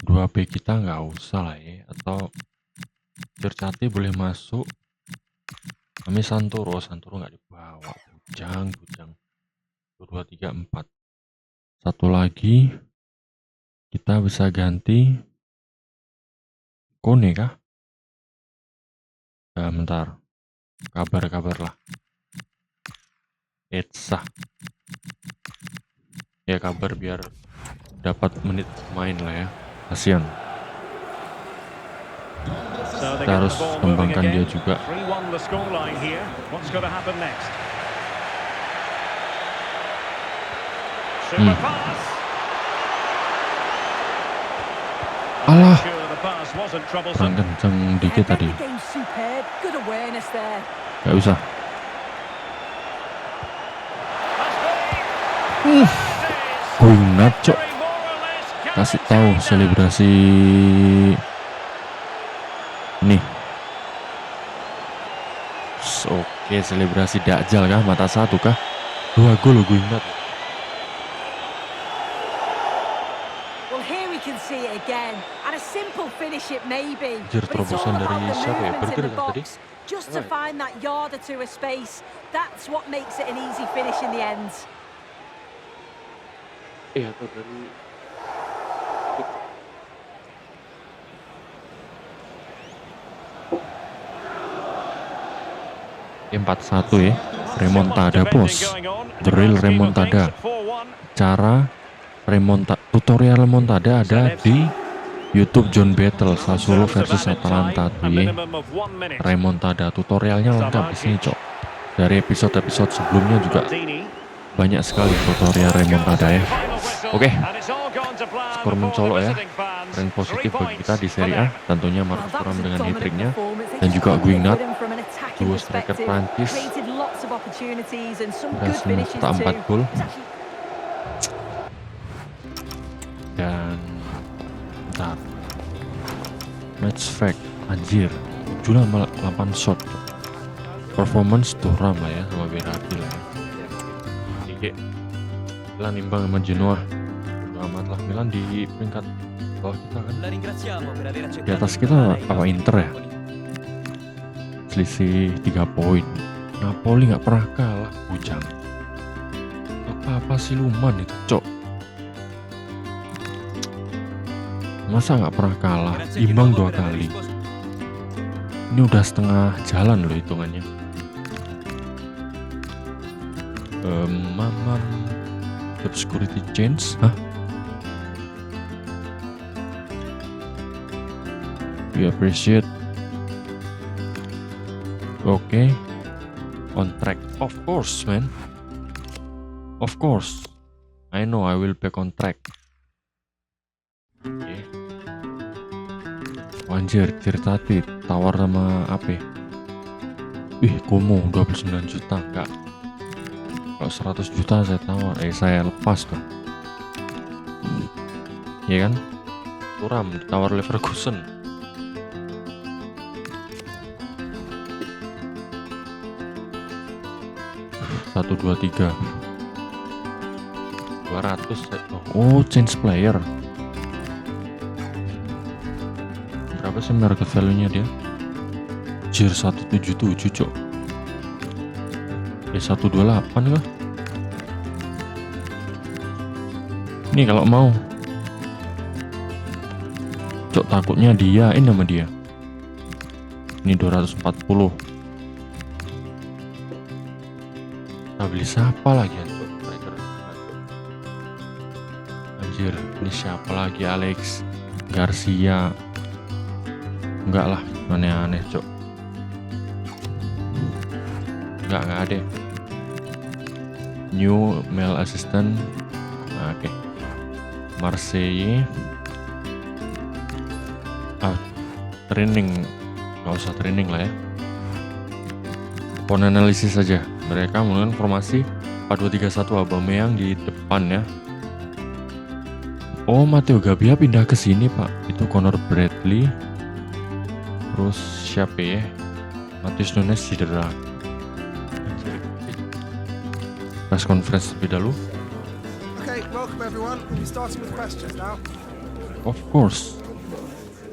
2 back kita nggak usah lah ya, atau Cercati boleh masuk. Kami Santoro nggak dibawa. Bujang 2, 3, 4. Satu lagi kita bisa ganti Kone kah? Bentar. Kabar lah. Etsa. Ya kabar biar dapat menit main lah ya. Kasian. Kita harus kembangkan dia juga. 3-1 the scoreline here. What's going to happen next? Super pass. Alah, Sure, the pass wasn't kurang troublesome. kenceng dikit And tadi. the game's superb. Good awareness there. Gak usah. Guingat, cok. Kasih tahu selebrasi nih. Oke, selebrasi Dajjal kah? Mata satu kah? 2 gol Guingat. Well, here we can see it again. And a simple finish it may be. Anjir, But it's all terobosan dari about the siapa ya? movement in Burger the kan tadi? box. Just to find that yard or two of space. That's what makes it an easy finish in the end. Atau dari 4-1 ya. Remontada bos. The real remontada. Cara tutorial remontada ada di YouTube John Battle Sassuolo versus Atalanta tuh ya. Remontada tutorialnya lengkap di sini, cok. Dari episode-episode sebelumnya juga banyak sekali tutorial remontada ya. Oke. Skor mencolok ya. Tren positif bagi kita di Serie A. Tentunya Marcus Thuram dengan hat-tricknya dan juga Guingat, dua striker Prancis berhasil mencetak 4 gol. Dan bentar, match fact, anjir 7-8 shot. Performance Thuram lah ya, sama Berardi lah ya. Oke, Milan imbang sama Genoa. Udah amat lah, Milan di peringkat bawah kita kan. Di atas kita apa Inter ya? Selisih 3 poin. Napoli nggak pernah kalah, bujang. Apa siluman itu, cok. Masa nggak pernah kalah, imbang 2 kali. Ini udah setengah jalan loh hitungannya. Mamam obscurity change, hah? We appreciate. Okay, on track, of course, man. Of course, I know I will back on track. Okay. Anjir, cerita tawar sama apa? Como 29 juta enggak. Kalau 100 juta saya tawar, saya lepas tuh. Iya kan? Thuram ditawar Leverkusen. Satu, 2, 3 200. Oh, change player. Berapa sih market value-nya dia? Jir 177, cok. 128 kah? Ini kalau mau, cok, takutnya dia ini sama dia. Ini 240. Kita beli siapa lagi ya, cok? Anjir, ini siapa lagi? Alex Garcia. Enggak lah, aneh-aneh, cok. Enggak ada. New male assistant. Oke. Marseille. Training. Gak usah training lah ya. Pon analisis saja. Mereka menggunakan formasi 4-2-3-1, Aubameyang di depan ya. Oh, Matteo Gabbia pindah ke sini, Pak. Itu Connor Bradley. Terus siapa ya? Matheus Nunes cedera. Press conference lebih dahulu. Okay, welcome everyone. We'll be starting with questions now. Of course.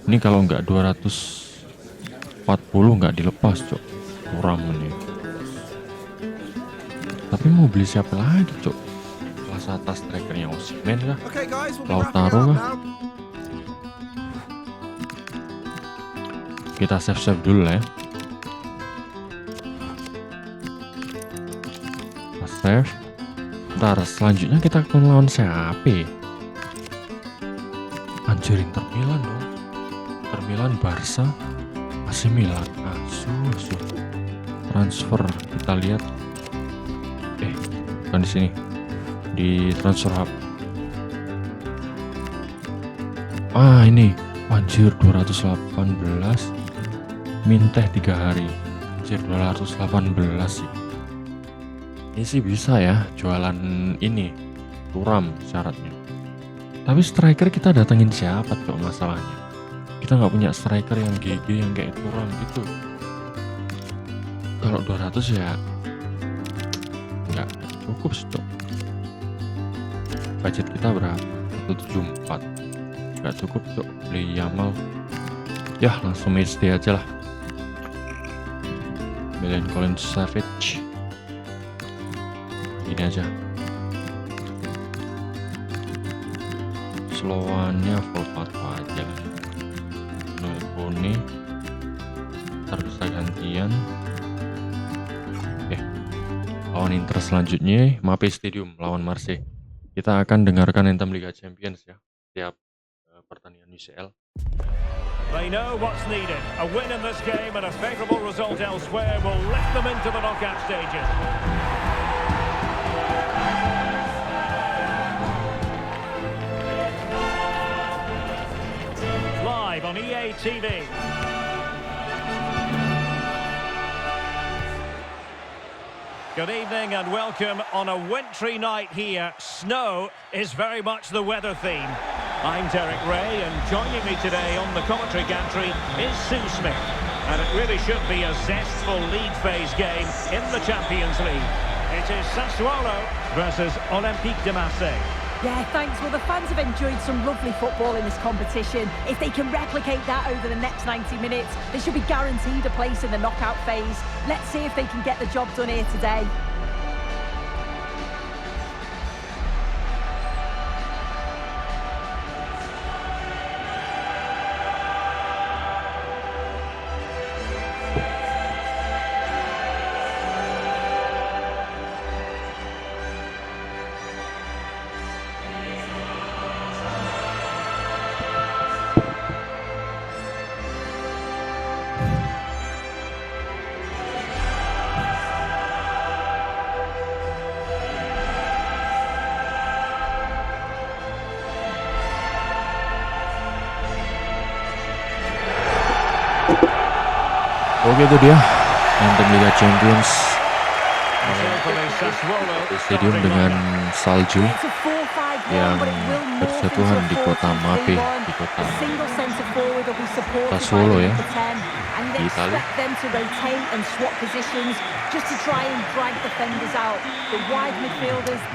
Ini kalau nggak 240 nggak dilepas, cok. Thuram ini. Tapi mau beli siapa lagi, cok? Kelas atas strikernya Osimhen kah? Okay guys, we'll be Lautaro wrapping up kah? now. Kita save dulu lah ya. save. Ntar selanjutnya kita akan lawan siapa? Anjir, Inter Milan dong. Inter Milan, Barca, AC Milan. Asu. Transfer kita lihat. Bukan di sini. Di transfer hub. Ini. Anjir, 218. Minteh 3 hari. Anjir, 218 sih. Ini sih bisa ya jualan ini Thuram syaratnya. Tapi striker kita datengin siapa tuh masalahnya? Kita nggak punya striker yang GG yang kayak Thuram gitu. Kalau 200 ya nggak cukup sih, Cok. Budget kita berapa? 174. Nggak cukup, Cok. Beli Yamal. Ya langsung SD aja lah. Milinkovic Savic. Ini aja. Slowannya full 4 aja lah. Boni. Ntar bisa gantian. Lawan Inter selanjutnya Mapei Stadium lawan Marseille. Kita akan dengarkan anthem Liga Champions ya. Setiap pertandingan UCL. They know what's needed. A win in this game and a favourable result elsewhere will lift them into the knockout stages. Live on EA TV. Good evening and welcome on a wintry night here. Snow is very much the weather theme. I'm Derek Ray and joining me today on the commentary gantry is Sue Smith. And it really should be a zestful league phase game in the Champions League. It is Sassuolo versus Olympique de Marseille. Yeah, thanks. Well, the fans have enjoyed some lovely football in this competition. If they can replicate that over the next 90 minutes, they should be guaranteed a place in the knockout phase. Let's see if they can get the job done here today. Oke, itu dia anthem Liga Champions di stadium dengan salju yang bersentuhan di kota Mapei, di kota Sassuolo ya, di Italia.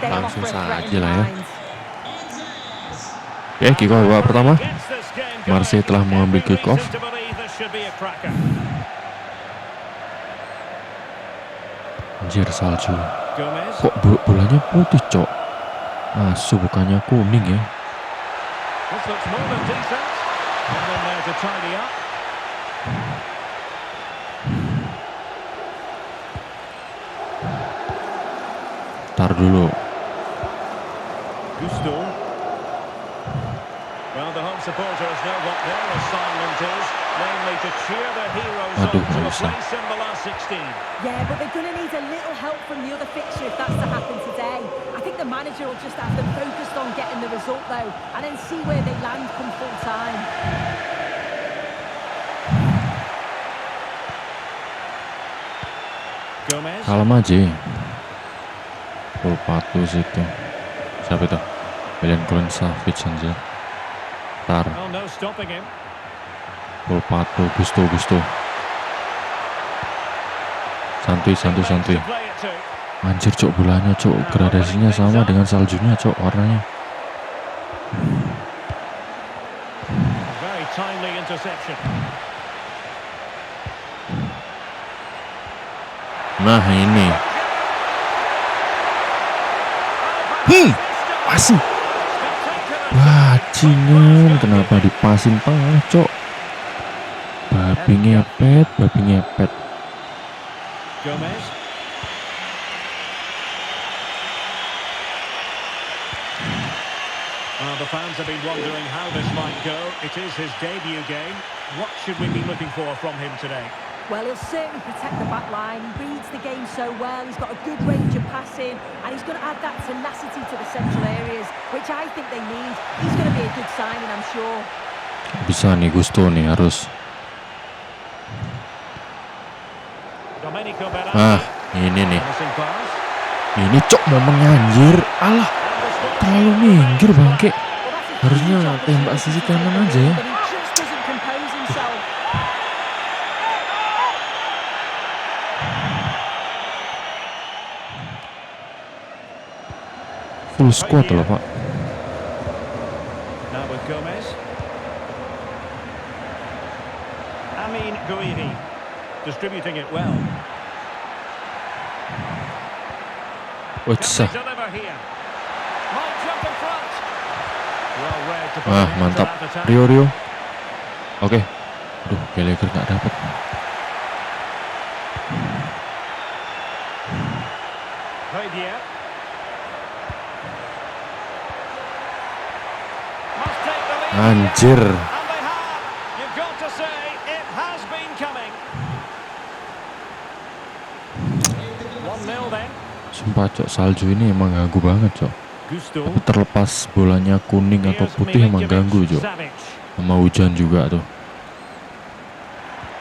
Langsung saja lah ya. Oke, kick off babak pertama. Marseille telah mengambil kick off. Anjir, salju. Kok bolanya putih, Cok? Asu, bukannya kuning ya. Tar dulu. Supporters know what their assignment is, namely to cheer their heroes on to a place in the last 16. Yeah, but they're going to need a little help from the other fixture if that's to happen today. I think the manager will just have them focused on getting the result though, and then see where they land come full time. Gomez. Kalem aja. Full patu situ. Siapa itu? Milinkovic Savic anjir. Pulpato, Gusto. Santuy. Anjir, Cok, bolanya, Cok, gradasinya sama dengan saljunya, Cok, warnanya. Nah, ini. Masih. Bajingan, kenapa dipasin tengah, Cok? Babi ngepet. Gomez. Well, the fans have been wondering how this might go. It is his debut game. What should we be looking for from him today? Well, he'll certainly protect the back line. He reads the game so well. He's got a good range of passing, and he's going to add that tenacity to the central areas, which I think they need. He's going to be a good signing, I'm sure. Bisa nih, Gusto nih harus. Domenico Berardi. Ah, ini nih. Passing pass. Ini cok momennya anjir. Alah, terlalu minggir bangke. Well, that's a Harusnya huge tembak opportunity sisi to kanan get aja ya. but he just doesn't compose himself. Full squad loh Pak. Now with Gomez. Amin Gouiri distributing it well. Can What's they deliver here? Might jump in front. Well read to put Ah, an end to mantap. that attack. Rio. Oke. Aduh, Gallagher nggak dapet. Højbjerg. Must take the lead. Anjir. And they have. You've got to say it has been coming. 1-0 then. Sumpah cok, salju ini emang ganggu banget cok. Gusto. Tapi terlepas bolanya kuning atau Here's putih emang Milinkovic ganggu cok. Savic. Sama hujan juga tuh.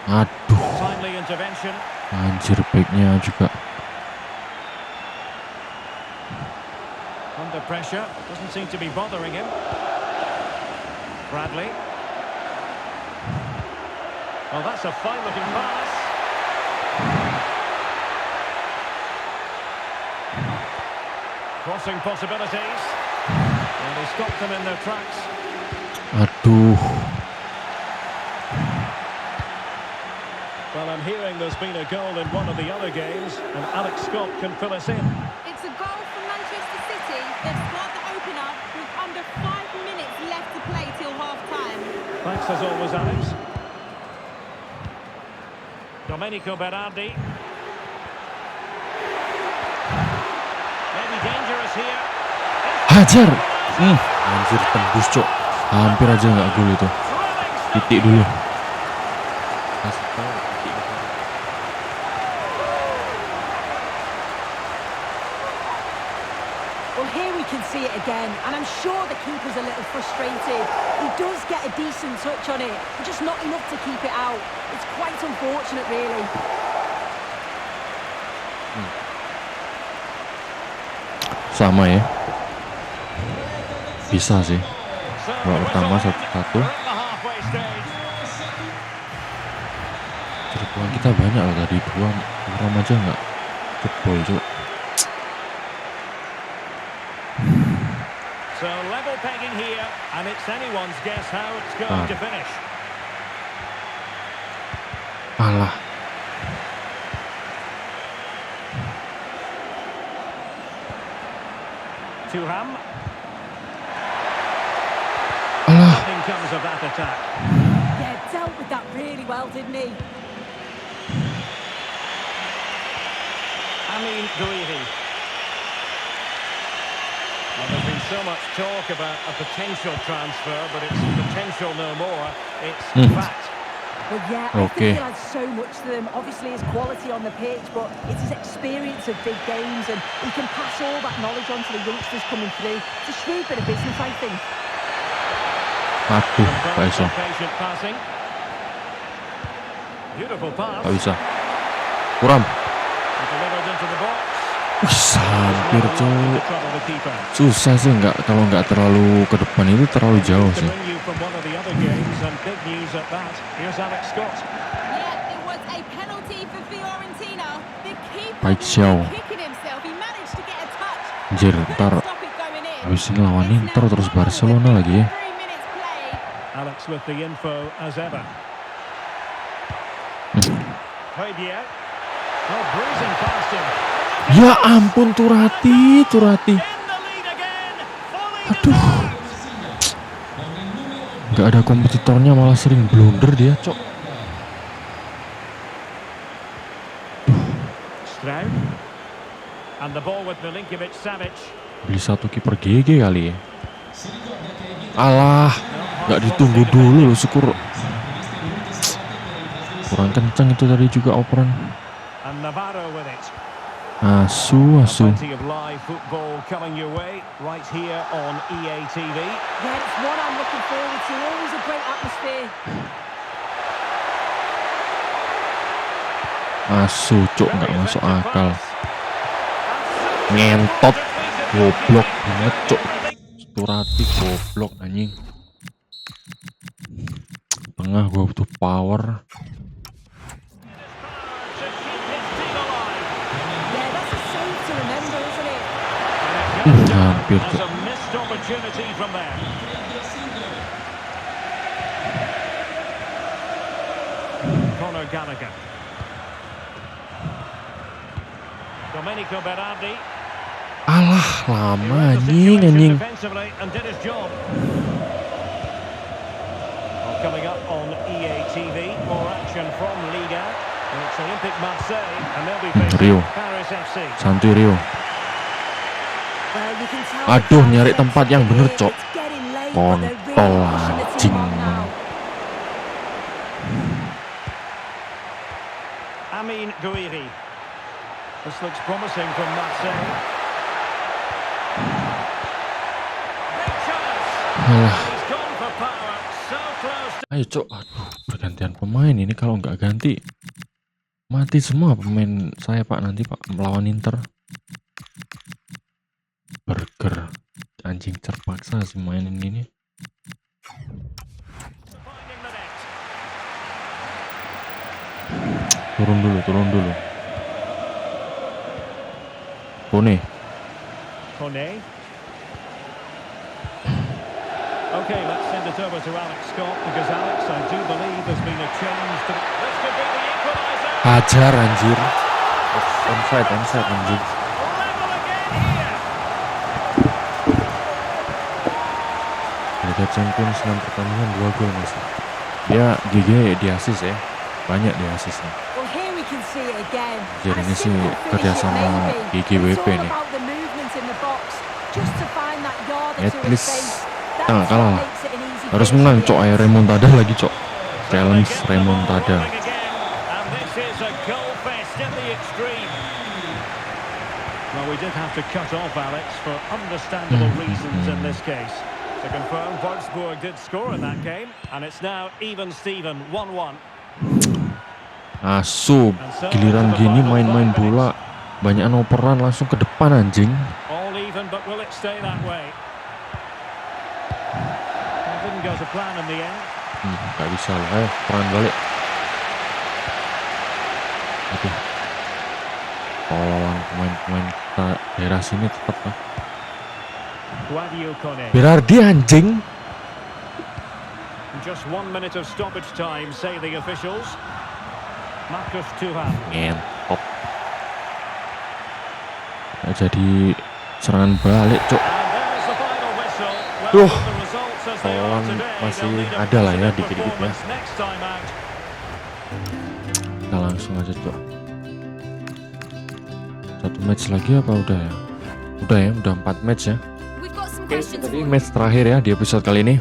Aduh, Timely intervention. anjir backnya juga. Under pressure. Doesn't seem to be bothering him. Bradley. Oh, that's a fine looking pass. Crossing possibilities. And he stopped them in their tracks. Aduh, Well, I'm hearing there's been a goal in one of the other games, and Alex Scott can fill us in. It's a goal for Manchester City. They've scored the opener with under 5 minutes left to play till half-time. Thanks as always, Alex. Domenico Berardi. Maybe dangerous here. hajar. Anjir tembus cok. Hampir aja nggak gol itu. Titik dulu. Kasih tahu, titik dulu. Well, here we can see it again, and I'm sure the keeper's a little frustrated. He does get a decent touch on it, but just not enough to keep it out. It's quite unfortunate, really. Sama ya. Bisa sih. So, Babak pertama we're 1-1. at the halfway stage. Cerutuan kita banyak loh tadi. Dua orang aja nggak jebol cok. So level pegging here, and it's anyone's guess how it's going to finish. Alah. Thuram. Alah. Nothing comes of that attack. Yeah, dealt with that really well, didn't he? Amin Gouiri. Well, there's been so much talk about a potential transfer, but it's potential no more. It's fact. Well, yeah, I Okay. think he'll add so much to them. Obviously, his quality on the pitch, but it's his experience of big games, and he can pass all that knowledge on to the youngsters coming through. It's a shrewd bit of business, I think. Aduh, nggak bisa. Patient passing. Beautiful pass. Nggak bisa. Kurang. Delivered into the box. Wih, hampir Well, cok. into trouble the keeper. Susah sih kalau nggak terlalu ke depan itu terlalu jauh To sih. bring you from one of the other games, and big news at that. Here's Alex Scott. Yeah, it was a penalty for Fiorentina. The keeper Baik, was Xiao. kicking himself. He managed to get a touch. Anjir, Couldn't ntar stop it going in. habis ini lawan It's Inter now terus 1-1 Barcelona with lagi ya. 3 minutes played. Alex with the info as ever. Højbjerg. Oh, bruising past him. Ya ampun Turati. In the lead again. Fully Aduh. deserved. Nggak ada kompetitornya malah sering blunder dia cok. Struijk. And the ball with Milinkovic Savic. Beli satu kiper GG kali ya. Alah, nggak ditunggu dulu loh, syukur. Kurang kencang itu tadi juga operan. And Navarro with it. Asu. Plenty of live football coming your way right here on EA TV. Yeah, it's one I'm looking forward to. Always a great atmosphere. Asu, cok, nggak masuk akal. Ngentot, goblok banget, cok. Turati goblok anjing. Tengah gua butuh power. Yeah, that's a save to remember, isn't it? Hampir, That's cok. a missed opportunity from there. Conor Gallagher. Domenico Berardi. Alah, lama anjing. Defensively and did his job. Well, coming up on EA TV, more action from Liga. And it's Olympique Marseille, and they'll be facing Rio. Paris FC. Santuy Rio. Well, you can tell Aduh, the nyari fans tempat are yang bener, here. Cok. It's getting late, but they're really Kontol pushing the anjing. team on now. Amin Gouiri. This looks promising from Marseille. Big chance. Alah, He's gone for power. So close to... ayo cok. Aduh, pergantian pemain ini kalau nggak ganti mati semua pemain saya pak nanti pak melawan Inter. Burger anjing terpaksa sih mainin ini. Finding the net. Turun dulu. Kone. Okay, let's send it over to Alex Scott because Alex, I do believe there's been a change to... This could be the equaliser. Hajar anjir. Onside anjir. Level again here. Liga Champions 6 pertandingan 2 gol masih. Dia GG di assist ya. Banyak di assistnya. Well, here we can see it again. Jadi As ini sih simple finish it kerjasama may be, but GGWP it's all nih. about the movement in the box, just to find that yard or At two of least space. nggak That's kalah what lah. makes it an easy Harus finish menang in the cok, end. ayo remontada lagi cok. Challenge remontada. Rolling again, and this is a goal fest in the extreme. Well, we did have to cut off Alex for understandable reasons in this case. To confirm, Wolfsburg did score in that game, and it's now even Steven, 1-1. Asu, giliran gini main-main bola banyak operan langsung ke depan anjing. All even, but will it stay that way? It didn't go to plan in the end. Gak bisa lah, ayo peran balik. Aduh. Kalau lawan pemain-pemain daerah sini tetap lah. Guadio Kone. Berardi anjing. Just 1 minute of stoppage time, say the officials. Marcus Thuram. Ngentot. Nah, jadi serangan balik cok. And there's the final whistle. Well, Duh. with the results as they are Lawan today, masih they'll need a ada lah ya positive dikit-dikit ya. performance next time out. Kita langsung aja cok. Satu match lagi apa udah ya? Udah ya, udah 4 match ya. We've got some Oke, questions tadi for you. match terakhir ya di episode kali ini.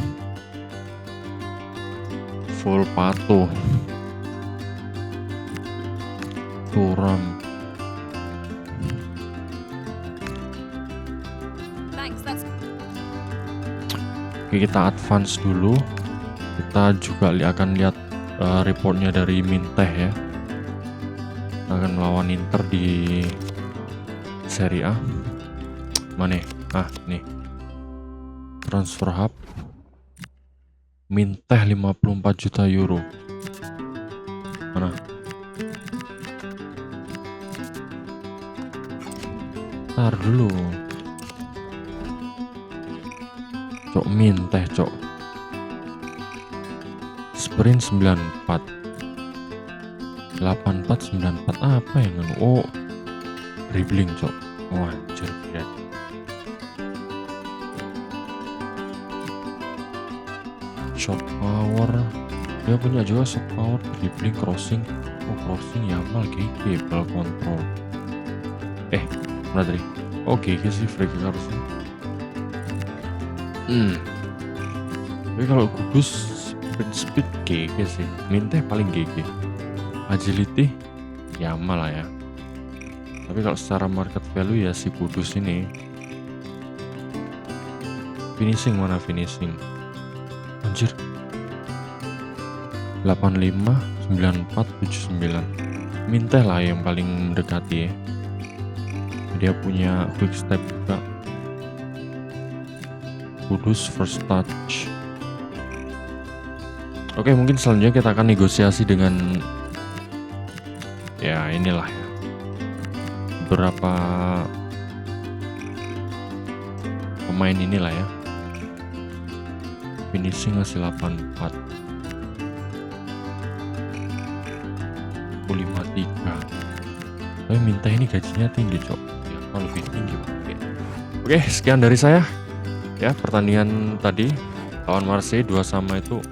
Full patuh. Thuram. Thanks, that's Oke, kita advance dulu. Kita juga akan lihat reportnya dari Minteh ya. Kita akan melawan Inter di Serie A. Mana? Nih. Transfer Hub. Minteh 54 juta euro. Mana? Ntar dulu. Cok Minteh cok. Sprint 94. 8494 apa yang nganu? Oh. Dribbling cok. Wah, anjir lihat. Shot power. Dia punya juga shot power, dribbling, crossing. Oh, crossing Yamal GG, ball control. Mana tadi? Oh, GG sih free kick harusnya. Tapi kalau Kudus speed GG sih, Minteh paling GG. Agility ya malah ya. Tapi kalau secara market value ya si Kudus ini. Finishing mana finishing? Anjir. 85, 94, 79. Minteh lah yang paling mendekati ya. Dia punya quick step juga. Kudus first touch. Oke, mungkin selanjutnya kita akan negosiasi dengan ya inilah ya. Beberapa pemain inilah ya. Finishing masih 84. 53. Tapi minta ini gajinya tinggi, Cok. Ya, apa lebih tinggi? Oke, sekian dari saya. Ya, pertandingan tadi lawan Marseille 2-2 itu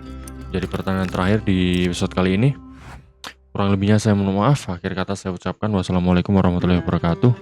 jadi pertandingan terakhir di episode kali ini. Kurang lebihnya saya mohon maaf. Akhir kata saya ucapkan wassalamualaikum warahmatullahi wabarakatuh.